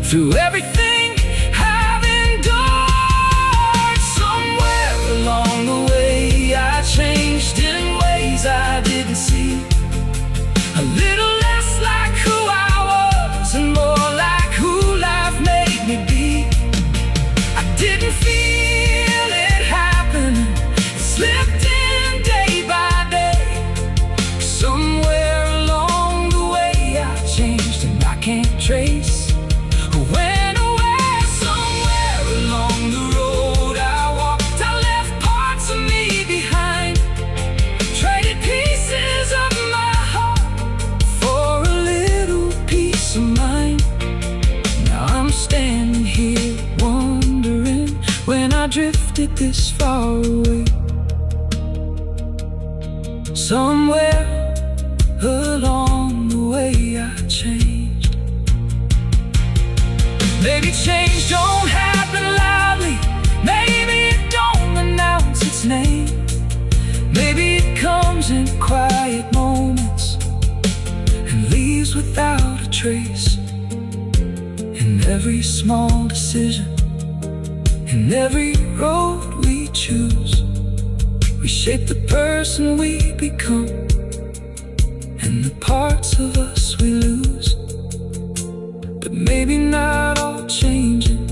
through everything I've endured. Somewhere along the way I changed in ways I didn't see, a little less like who I was and more like who life made me be. I didn't feel it happen, it slipped in day by day. Somewhere along the way I changed and I can't trace who went away. Somewhere along the road I walked, I left parts of me behind, traded pieces of my heart for a little peace of mind. Now I'm standing here wondering when I drifted this far away. Somewhere along the way I changed. Maybe change don't happen loudly, maybe it don't announce its name. Maybe it comes in quiet moments and leaves without a trace. In every small decision, in every road we choose, we shape the person we become and the parts of us we lose. But maybe not all changing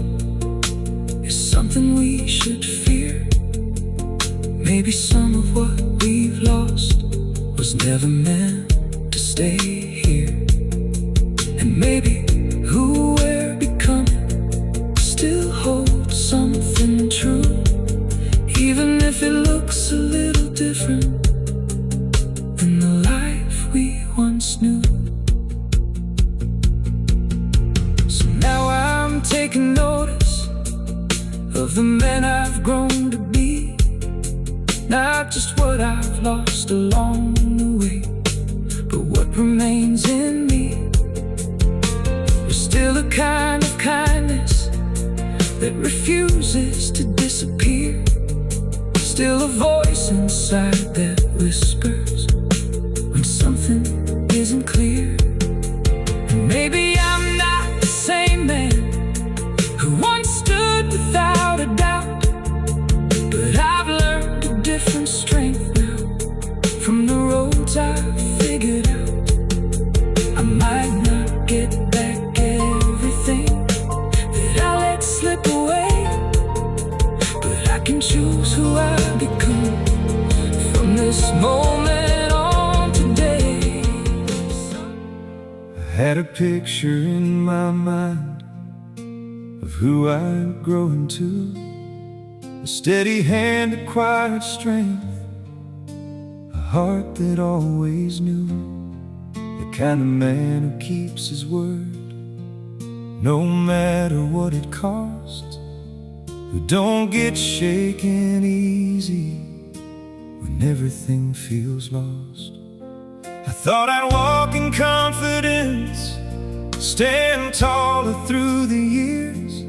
is something we should fear. Maybe some of what we've lost was never meant to stay here. And maybe who we're becoming still holds something true, even if it looks a little different than the life we once knew. So now I'm taking notice of the man I've grown to be, not just what I've lost along the way, but what remains in me. There's still a kind of kindness that refuses to disappear, still a voice inside that whispers when something isn't clear. And maybe I'm not the same man who once stood without a doubt, but I've learned a different strength now from the roads I've figured out. I might not get back everything that I let slip away, but I can choose who I become from this moment on today.
I had a picture in my mind of who I'd grow into, a steady hand, a quiet strength, a heart that always knew, the kind of man who keeps his word no matter what it costs, who don't get shaken easy when everything feels lost. I thought I'd walk in confidence, stand taller through the years,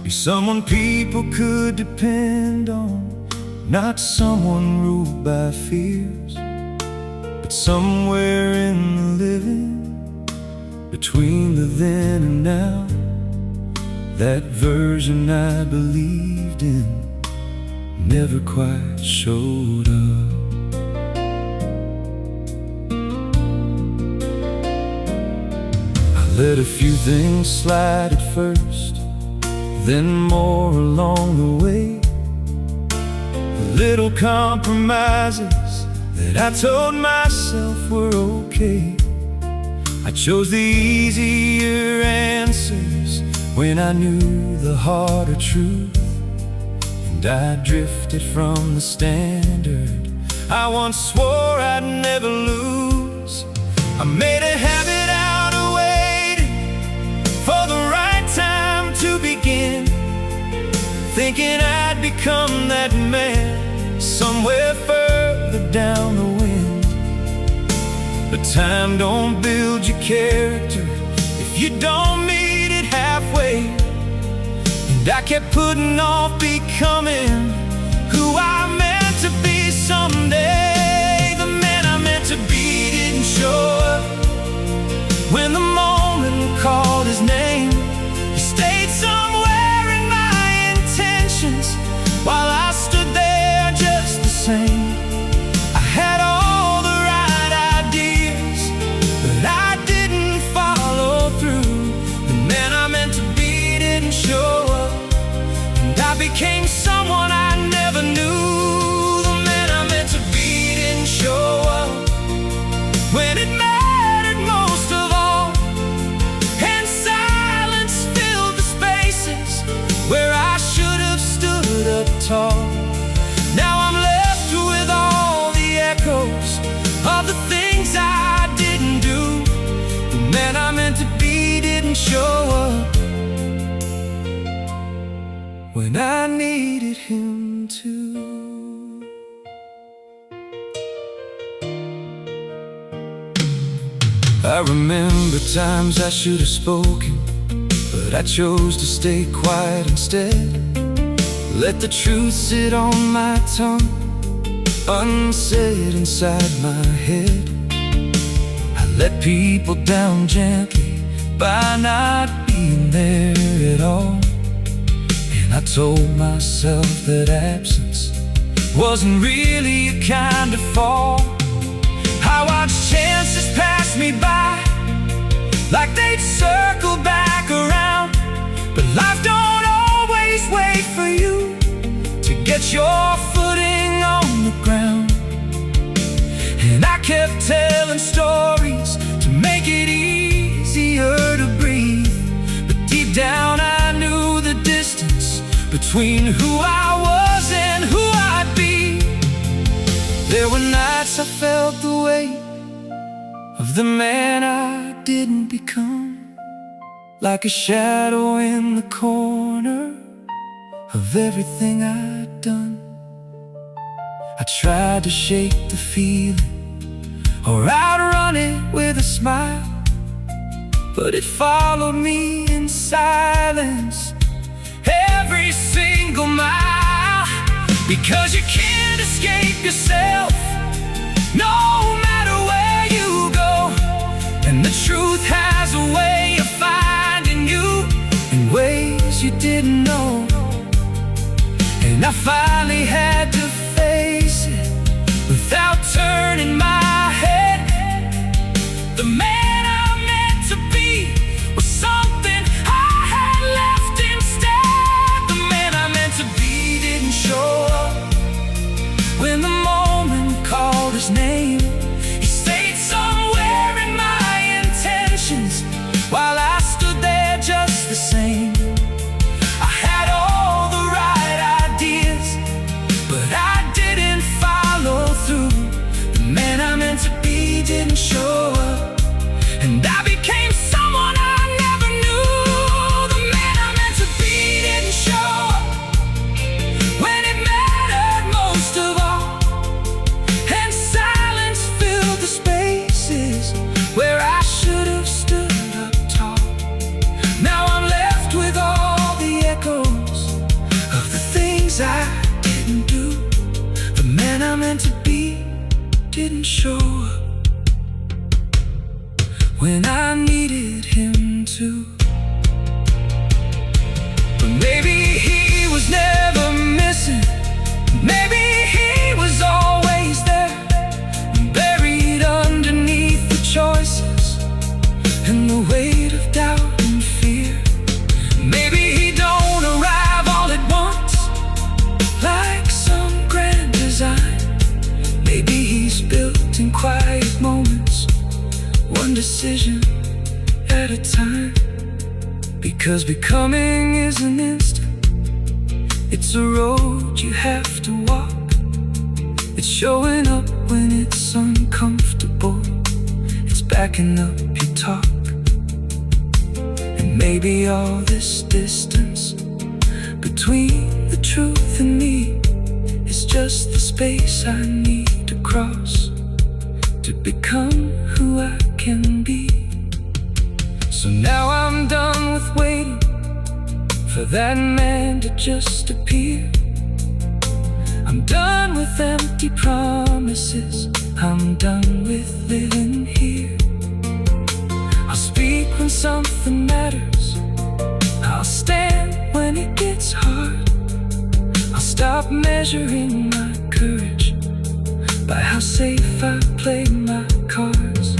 be someone people could depend on, not someone ruled by fears. But somewhere in the living, between the then and now, that version I believed in never quite showed up. I let a few things slide at first, then more along the way. Little compromises that I told myself were okay. I chose the easier answers when I knew the harder truth, and I drifted from the standard I once swore I'd never lose. I made a habit out of waiting for the right time to begin, thinking I'd become that man somewhere further down the wind. But time don't build your character if you don't meet it halfway. And I kept putting off becoming who I meant to be someday. The man I meant to be didn't show up. When the moment called his name, he stayed somewhere in my intentions while I stood there just the same. I had all the right ideas, but I didn't follow through. The man I meant to be didn't show up, and I became someone I never knew. The man I meant to be didn't show up when it mattered most of all, and silence filled the spaces where I should have stood up tall. Now I'm left with all the echoes of the things I didn't do. The man I meant to be didn't show up when I needed him to. I remember times I should have spoken, but I chose to stay quiet instead. Let the truth sit on my tongue, unsaid inside my head. I let people down gently by not being there at all. And I told myself that absence wasn't really a kind of fall. I watched chances pass me by like they'd circle back around. But life don't always wait for you to get your footing on the ground. And I kept telling stories to make it easier to breathe, but deep down I knew the distance between who I was and who I'd be. There were nights I felt the weight of the man I didn't become, like a shadow in the corner of everything I'd done. I tried to shake the feeling or outrun it with a smile, but it followed me in silence every single mile. Because you can't escape yourself, no matter where you go. And the truth has a way of finding you in ways you didn't know. And I finally had to face it without turning my head. The man I meant to be was something I had left instead. The man I meant to be didn't show up when the moment called his name. He stayed somewhere in my intentions while I stood there just the same. I had all the right ideas, but I didn't follow through. The man I meant to be didn't show up, and I became someone I never knew. The man I meant to be didn't show up when it mattered most of all, and silence filled the spaces where I should have stood up tall. Now I'm left with all the echoes of the things I didn't do. The man I meant to be didn't show up when I needed him to. But maybe he was never missing,
decision at a time. Because becoming is an instant. It's a road you have to walk. It's showing up when it's uncomfortable. It's backing up your talk. And maybe all this distance between the truth and me is just the space I need to cross to become who I can be. So now I'm done with waiting for that man to just appear. I'm done with empty promises. I'm done with living here. I'll speak when something matters. I'll stand when it gets hard. I'll stop measuring my courage by how safe I play my cards.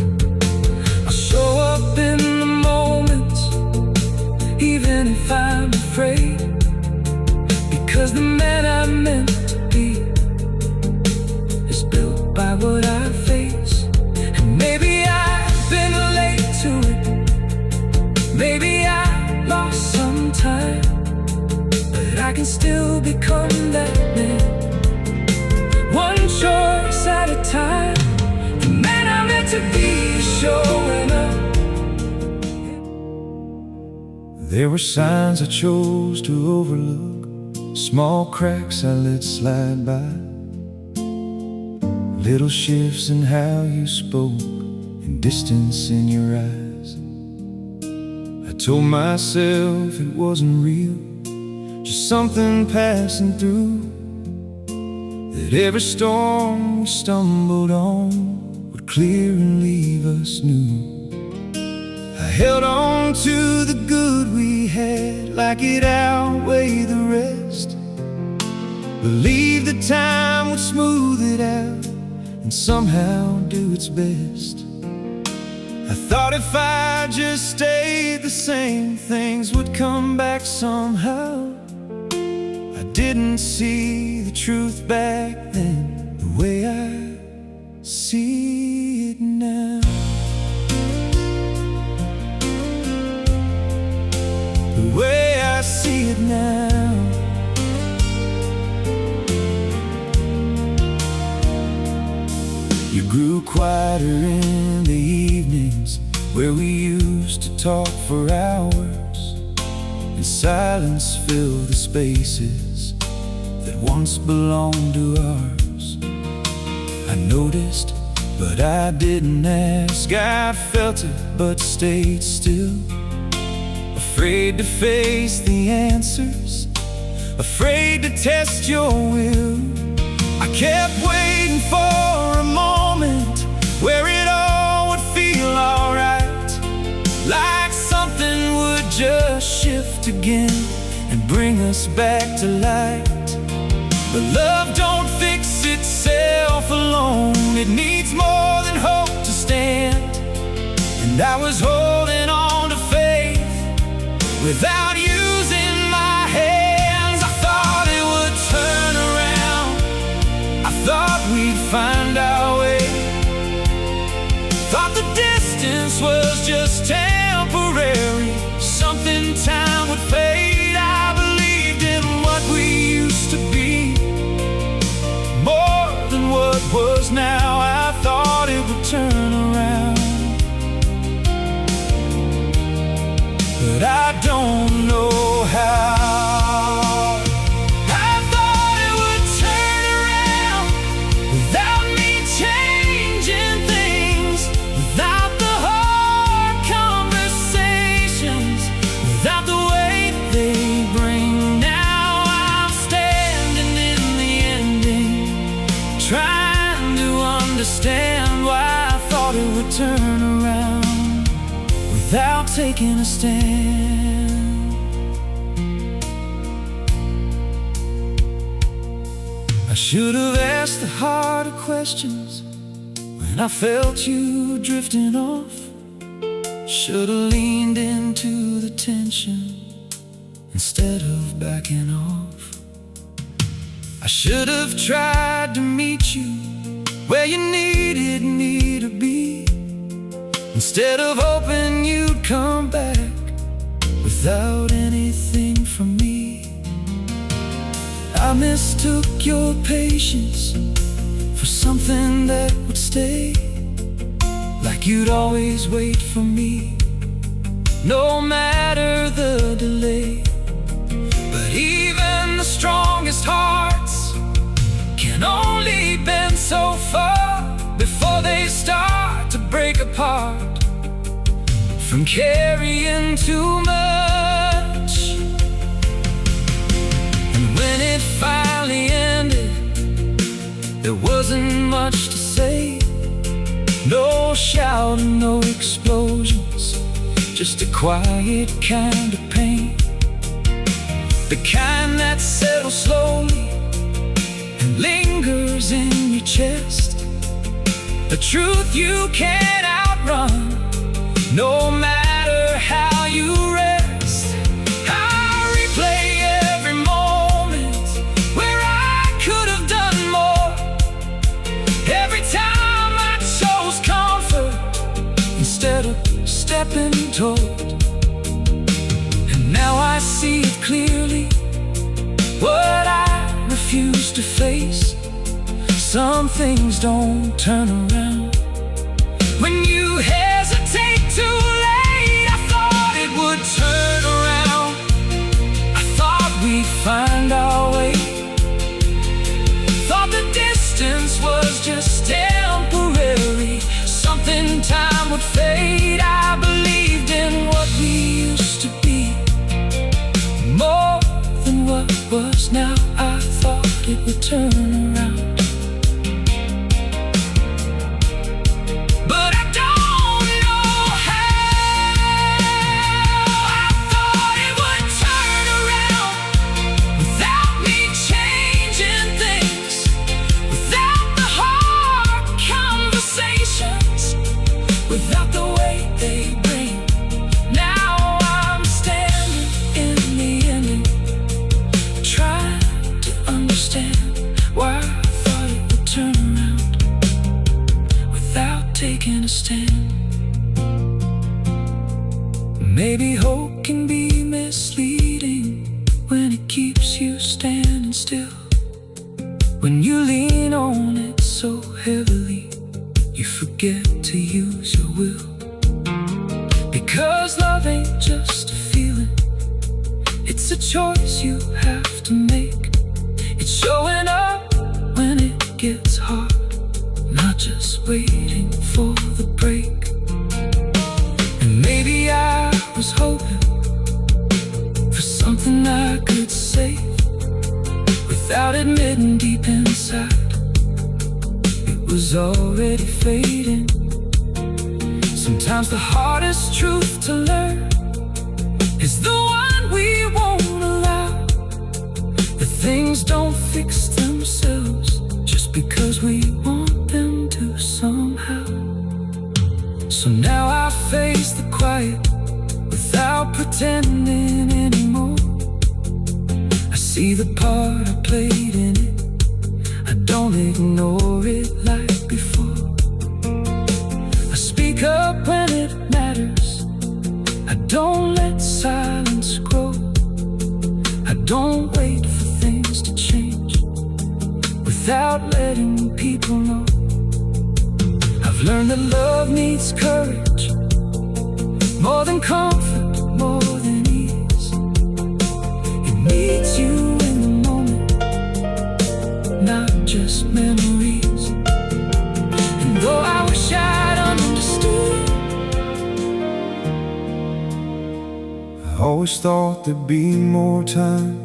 I'll show up in the moments, even if I'm afraid, because the man I meant to be is built by what I face. And maybe I've been late to it, maybe I lost some time, but I can still become that man, one choice at a time. The man I meant to be is showing up.
There were signs I chose to overlook, small cracks I let slide by, little shifts in how you spoke and distance in your eyes. I told myself it wasn't real, just something passing through, that every storm we stumbled on would clear and leave us new. I held on to the good we had like it outweighed the rest, believed that time would smooth it out and somehow do its best. I thought if I just stayed the same, things would come back somehow. I didn't see the truth back then the way I see it now. The way I see it now. You grew quieter in the evenings where we used to talk for hours, and silence filled the spaces that once belonged to ours. I noticed, but I didn't ask. I felt it, but stayed still, afraid to face the answers, afraid to test your will. I kept waiting for a moment where it all would feel alright, like something would just shift again and bring us back to light. But love don't fix itself alone, it needs more than hope to stand. And I was holding on to faith without using my hands. I thought it would turn around, I thought we'd find our way, thought the distance was just temporary, something time would fade. I believed in what we used to be, more than what was now. I thought it would turn around, but I don't know how. I thought it would turn around without me changing things, without the hard conversations, without the weight they bring. Now I'm standing in the ending, trying to understand why I thought it would turn around without taking a stand. I should have asked the harder questions when I felt you drifting off. Should have leaned into the tension instead of backing off. I should have tried to meet you where you needed me to be, instead
instead of hoping you'd come back without anything from me. I mistook your patience for something that would stay, like you'd always wait for me, no matter the delay. But even the strongest hearts can only bend so far before they start to break apart from carrying too much. And when it finally ended, there wasn't much to say. No shouting, no explosions, just a quiet kind of pain, the kind that settles slowly and lingers in your chest, a truth you can't outrun, no matter how you rest. I replay every moment where I could have done more, every time I chose comfort instead of stepping toward. And now I see it clearly, what I refuse to face. Some things don't turn around when you hesitate too late. I thought it would turn around, I thought we'd find our way, thought the distance was just temporary, something time would fade. I believed in what we used to be, more than what was now. I thought it would turn around, but I don't know how. I thought it would turn around without me changing things, without the hard conversations, without the way they bring. Now I'm standing in the ending, trying to understand why I thought it would turn around without taking a stand. Maybe hope can be misleading when it keeps you standing still, when you lean on it so heavily you forget to use your will. Because love ain't just a feeling, it's a choice you have to make. It's showing up when it gets hard, not just waiting for the break. And maybe I was hoping for something I could say without admitting deep inside it was already fading. Sometimes the hardest truth to learn is the one we won't allow. The things don't fix themselves just because we want them to somehow. So now I face the quiet without pretending anymore. I see the part I played in it, I don't ignore it like before. I speak up when it matters, I don't let silence grow. I don't wait for things to change without letting people know. I've learned that love needs courage, more than comfort, more than ease. It needs you in the moment, not just memories. And though I wish I'd understood,
I always thought there'd be more time,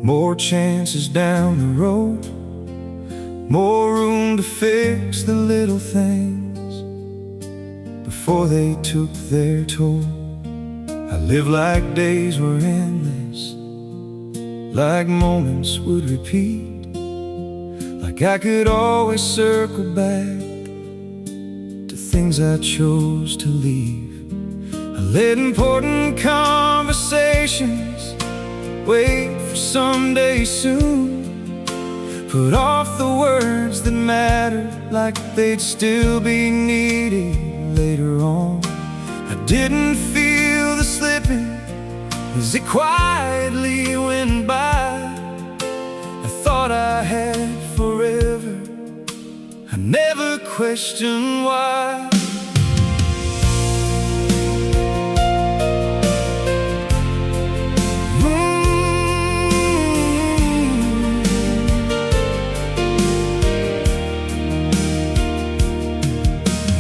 more chances down the road, more room to fix the little things before they took their toll. I lived like days were endless, like moments would repeat, like I could always circle back to things I chose to leave. I let important conversations wait for someday soon, put off the words that mattered like they'd still be needed later on. I didn't feel the slipping as it quietly went by. I thought I had forever, I never questioned why.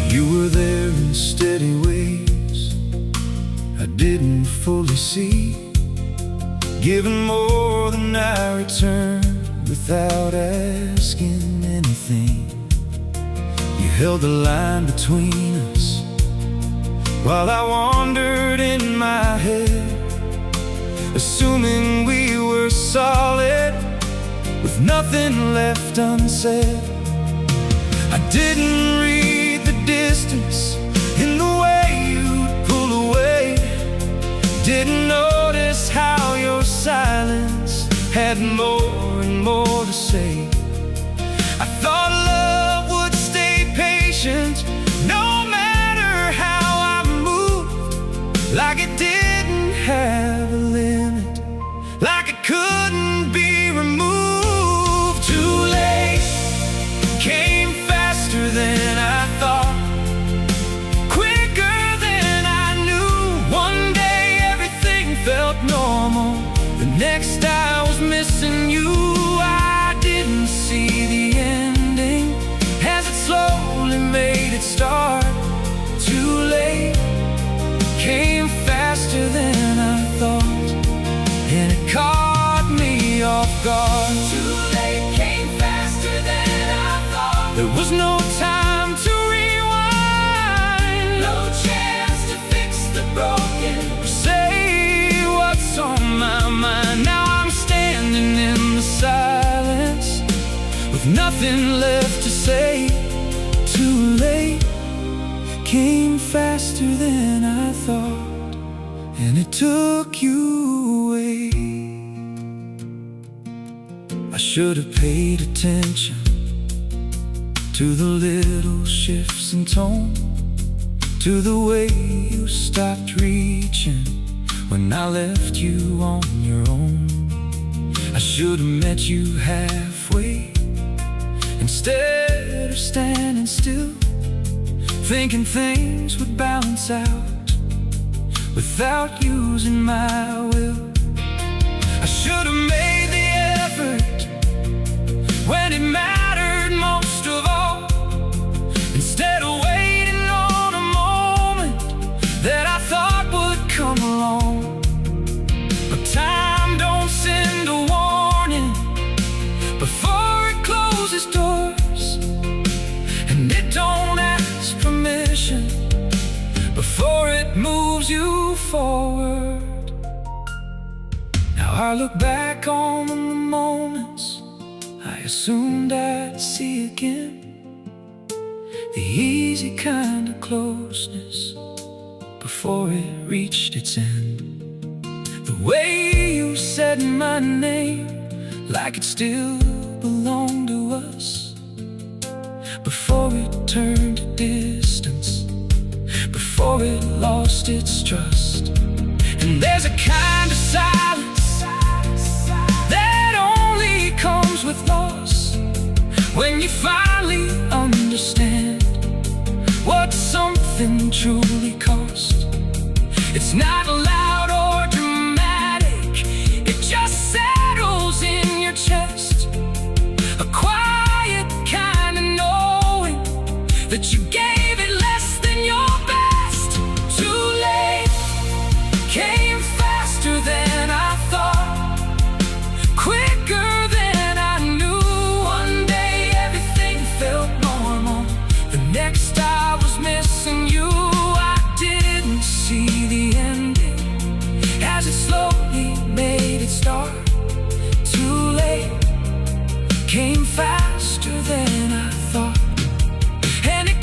You were there in steady ways I didn't fully see, giving more than I returned without asking anything. You held the line between us while I wandered in my head, assuming we were solid with nothing left unsaid. I didn't read the distance in the way you'd pull away, didn't notice how your silence had more and more to say. I thought love would stay patient no matter how I moved, like it didn't have a limit, like it couldn't be removed. Too late came faster than I thought, quicker than I knew. One day everything felt normal, the next I was missing you. I didn't see the ending as it slowly made it start. Too late came faster than I thought, and it caught me off guard.
Too late came faster than I thought.
There was no time to rewind,
No chance to fix the broken.
say what's on my mind. Now I'm standing in the silence with nothing left to say. Too late came faster than I thought, and it took you away. I should have paid attention to the little shifts in tone, to the way you stopped reaching when I left you on your own. I should have met you halfway instead of standing still, thinking things would balance out without using my will. I should have made the effort when it mattered most of all, instead of waiting on a moment that I thought would come along. But time don't send a warning before it closes doors, and it don't ask permission before it moves you forward. Now I look back on the moments I assumed I'd see again, the easy kind of closeness before it reached its end. The way you said my name like it still belonged to us, before it turned to distance, before it lost its trust. And there's a kind of silence that only comes with loss, when you finally understand what something truly cost. It's not loud or dramatic, it just settles in your chest, a quiet kind of knowing that you gave it less than your best. Too late came faster than I thought, quicker than I knew. One day everything felt normal, the next I was missing you. I didn't see the ending as it slowly made it start. Too late came faster than I thought, and it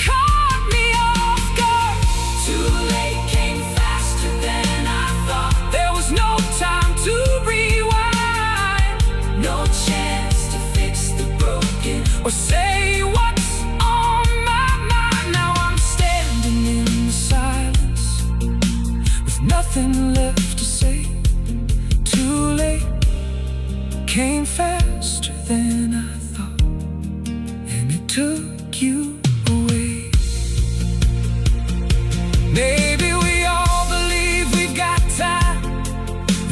took you away. Maybe we all believe we've got time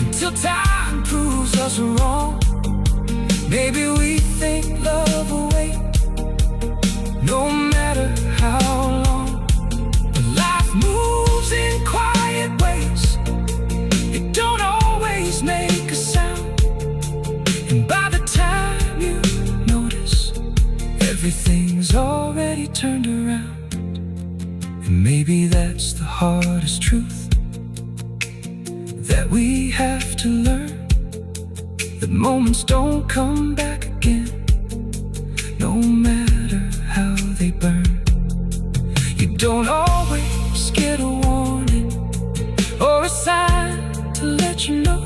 until time proves us wrong. Maybe we think love will wait no matter how long. But life moves in quiet ways. It don't always make a sound. And by the time you notice, everything's already turned around. And maybe that's the hardest truth that we have to learn, that moments don't come back again, no matter how they burn. You don't always get a warning or a sign to let you know.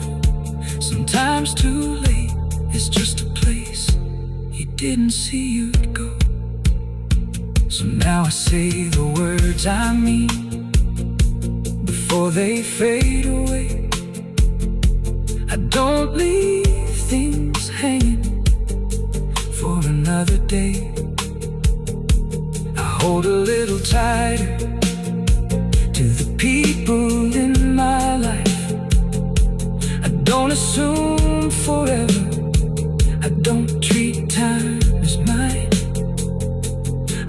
Sometimes too late is just a place he didn't see you'd go. So now I say the words I mean before they fade away. I don't leave things hanging for another day. I hold a little tighter to the people in my life. I don't assume forever. I don't treat time as mine.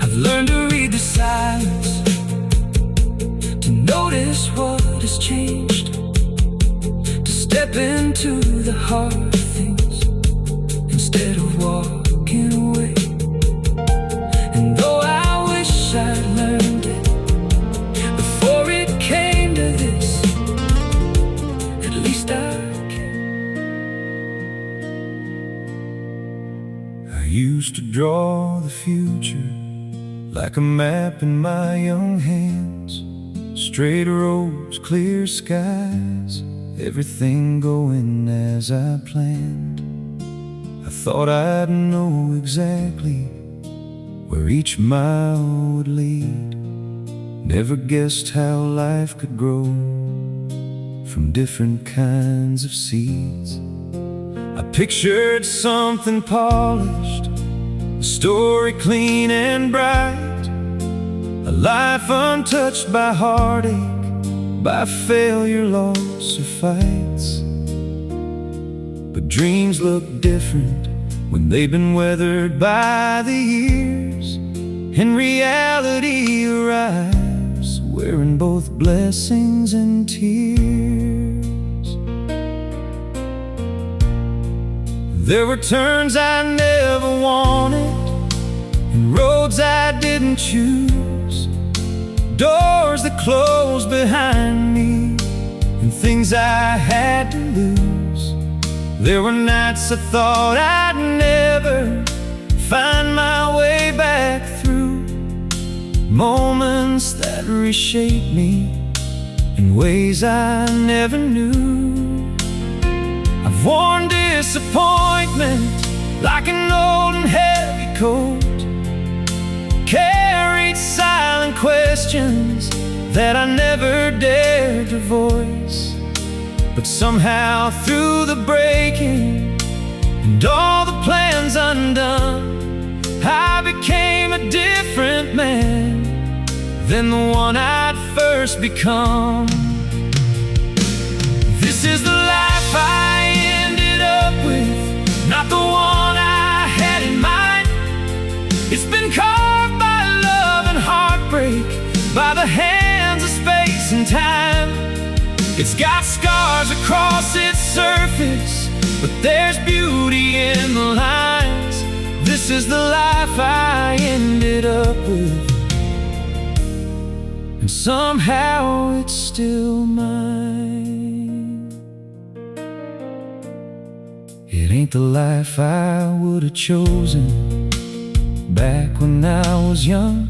I've learned to read the silence, to notice what has changed, to step into the hard things instead of walking away. And though I wish I'd learned it before it came to this, at least I can.
I used to draw the future like a map in my young hands. Straight roads, clear skies, everything going as I planned. I thought I'd know exactly where each mile would lead. Never guessed how life could grow from different kinds of seeds. I pictured something polished, a story clean and bright, a life untouched by heartache, by failure, loss, or fights. But dreams look different when they've been weathered by the years, and reality arrives wearing both blessings and tears. There were turns I never wanted, and roads I didn't choose, doors that closed behind me, and things I had to lose. There were nights I thought I'd never find my way back through, moments that reshaped me in ways I never knew. I've worn disappointment like an old and heavy coat, carried silent questions that I never dared to voice. But somehow through the breaking and all the plans undone, I became a different man than the one I'd first become. This is the life I ended up with, not the one I had in mind. It's been carved by love and heartbreak, by the hands of space and time. It's got scars across its surface, but there's beauty in the lines. This is the life I ended up with, and somehow it's still mine. It ain't the life I would have chosen back when I was young.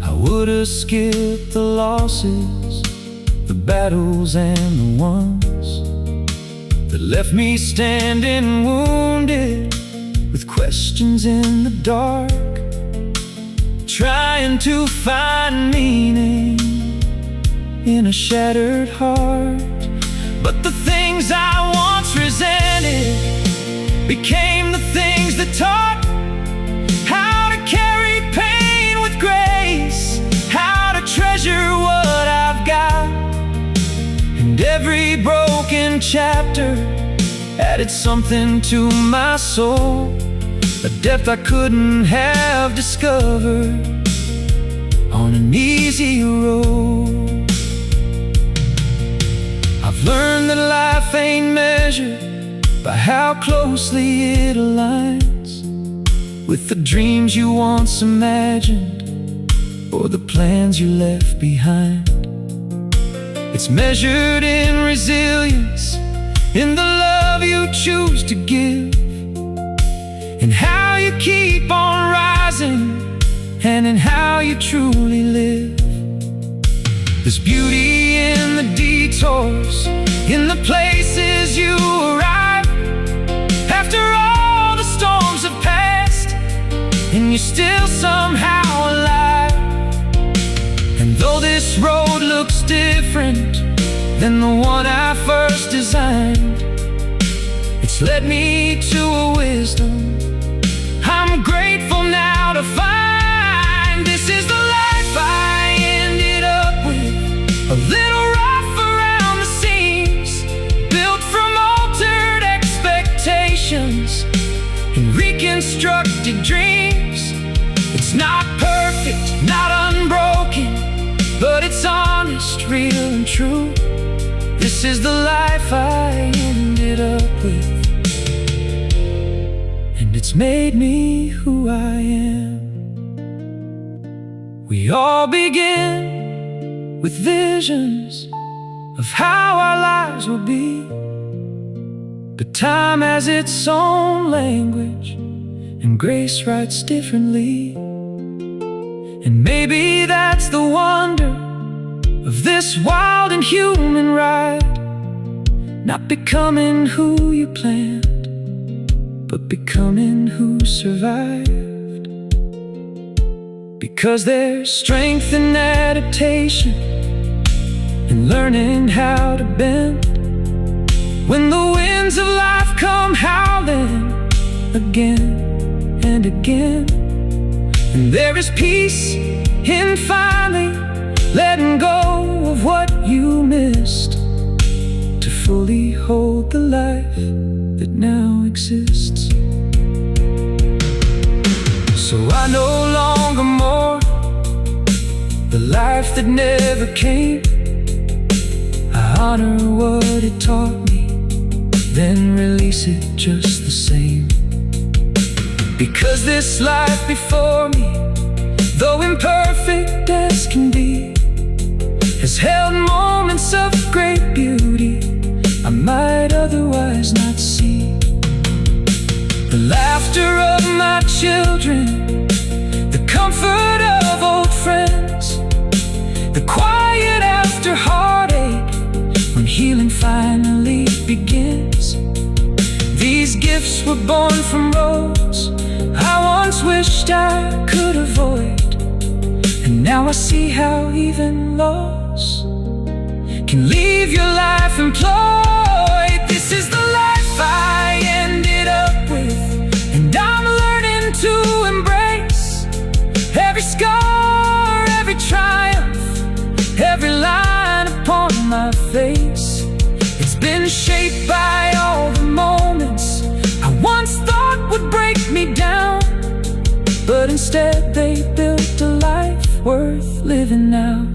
I would have skipped the losses, the battles and the ones that left me standing wounded with questions in the dark, trying to find meaning in a shattered heart. But the things I once resented became the things that taught how
added something to my soul, a depth I couldn't have discovered on an easy road. I've learned that life ain't measured by how closely it aligns with the dreams you once imagined or the plans you left behind. It's measured in resilience, in the love you choose to give, in how you keep on rising, and in how you truly live. There's beauty in the detours, in the places you arrive, after all the storms have passed, and you're still somehow alive. And though this road looks different than the one I first designed, it's led me to a wisdom I'm grateful now to find. This is the life I ended up with, a little rough around the seams, built from altered expectations and reconstructed dreams. It's not perfect, not unbroken, but it's honest, real and true. This is the life I ended up with, and it's made me who I am. We all begin with visions of how our lives will be, but time has its own language, and grace writes differently. And maybe that's the wonder of this wild and human ride, not becoming who you planned, but becoming who survived. Because there's strength in adaptation, and learning how to bend when the winds of life come howling again and again. And there is peace in finally letting go of what you missed, to fully hold the life that now exists. So I no longer mourn the life that never came. I honor what it taught me, then release it just the same. Because this life before me, though imperfect as can be, has held moments of great beauty I might otherwise not see. The laughter of my children, the comfort of old friends, the quiet after heartache, when healing finally begins. These gifts were born from roads I once wished I could avoid, and now I see how even loss can leave your life employed. This is the life I ended up with, and I'm learning to embrace every scar, every triumph, every line upon my face. It's been shaped by all the moments I once thought would break me down, but instead they built a life worth living now.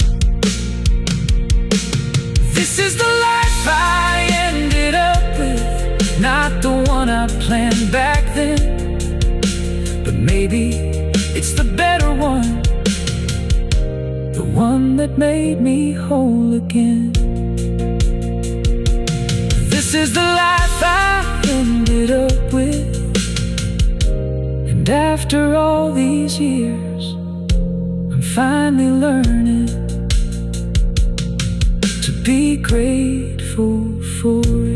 This is the life I ended up with, not the one I planned back then, but maybe it's the better one, the one that made me whole again. This is the life I ended up with, and after all these years, I'm finally learning to be grateful for it.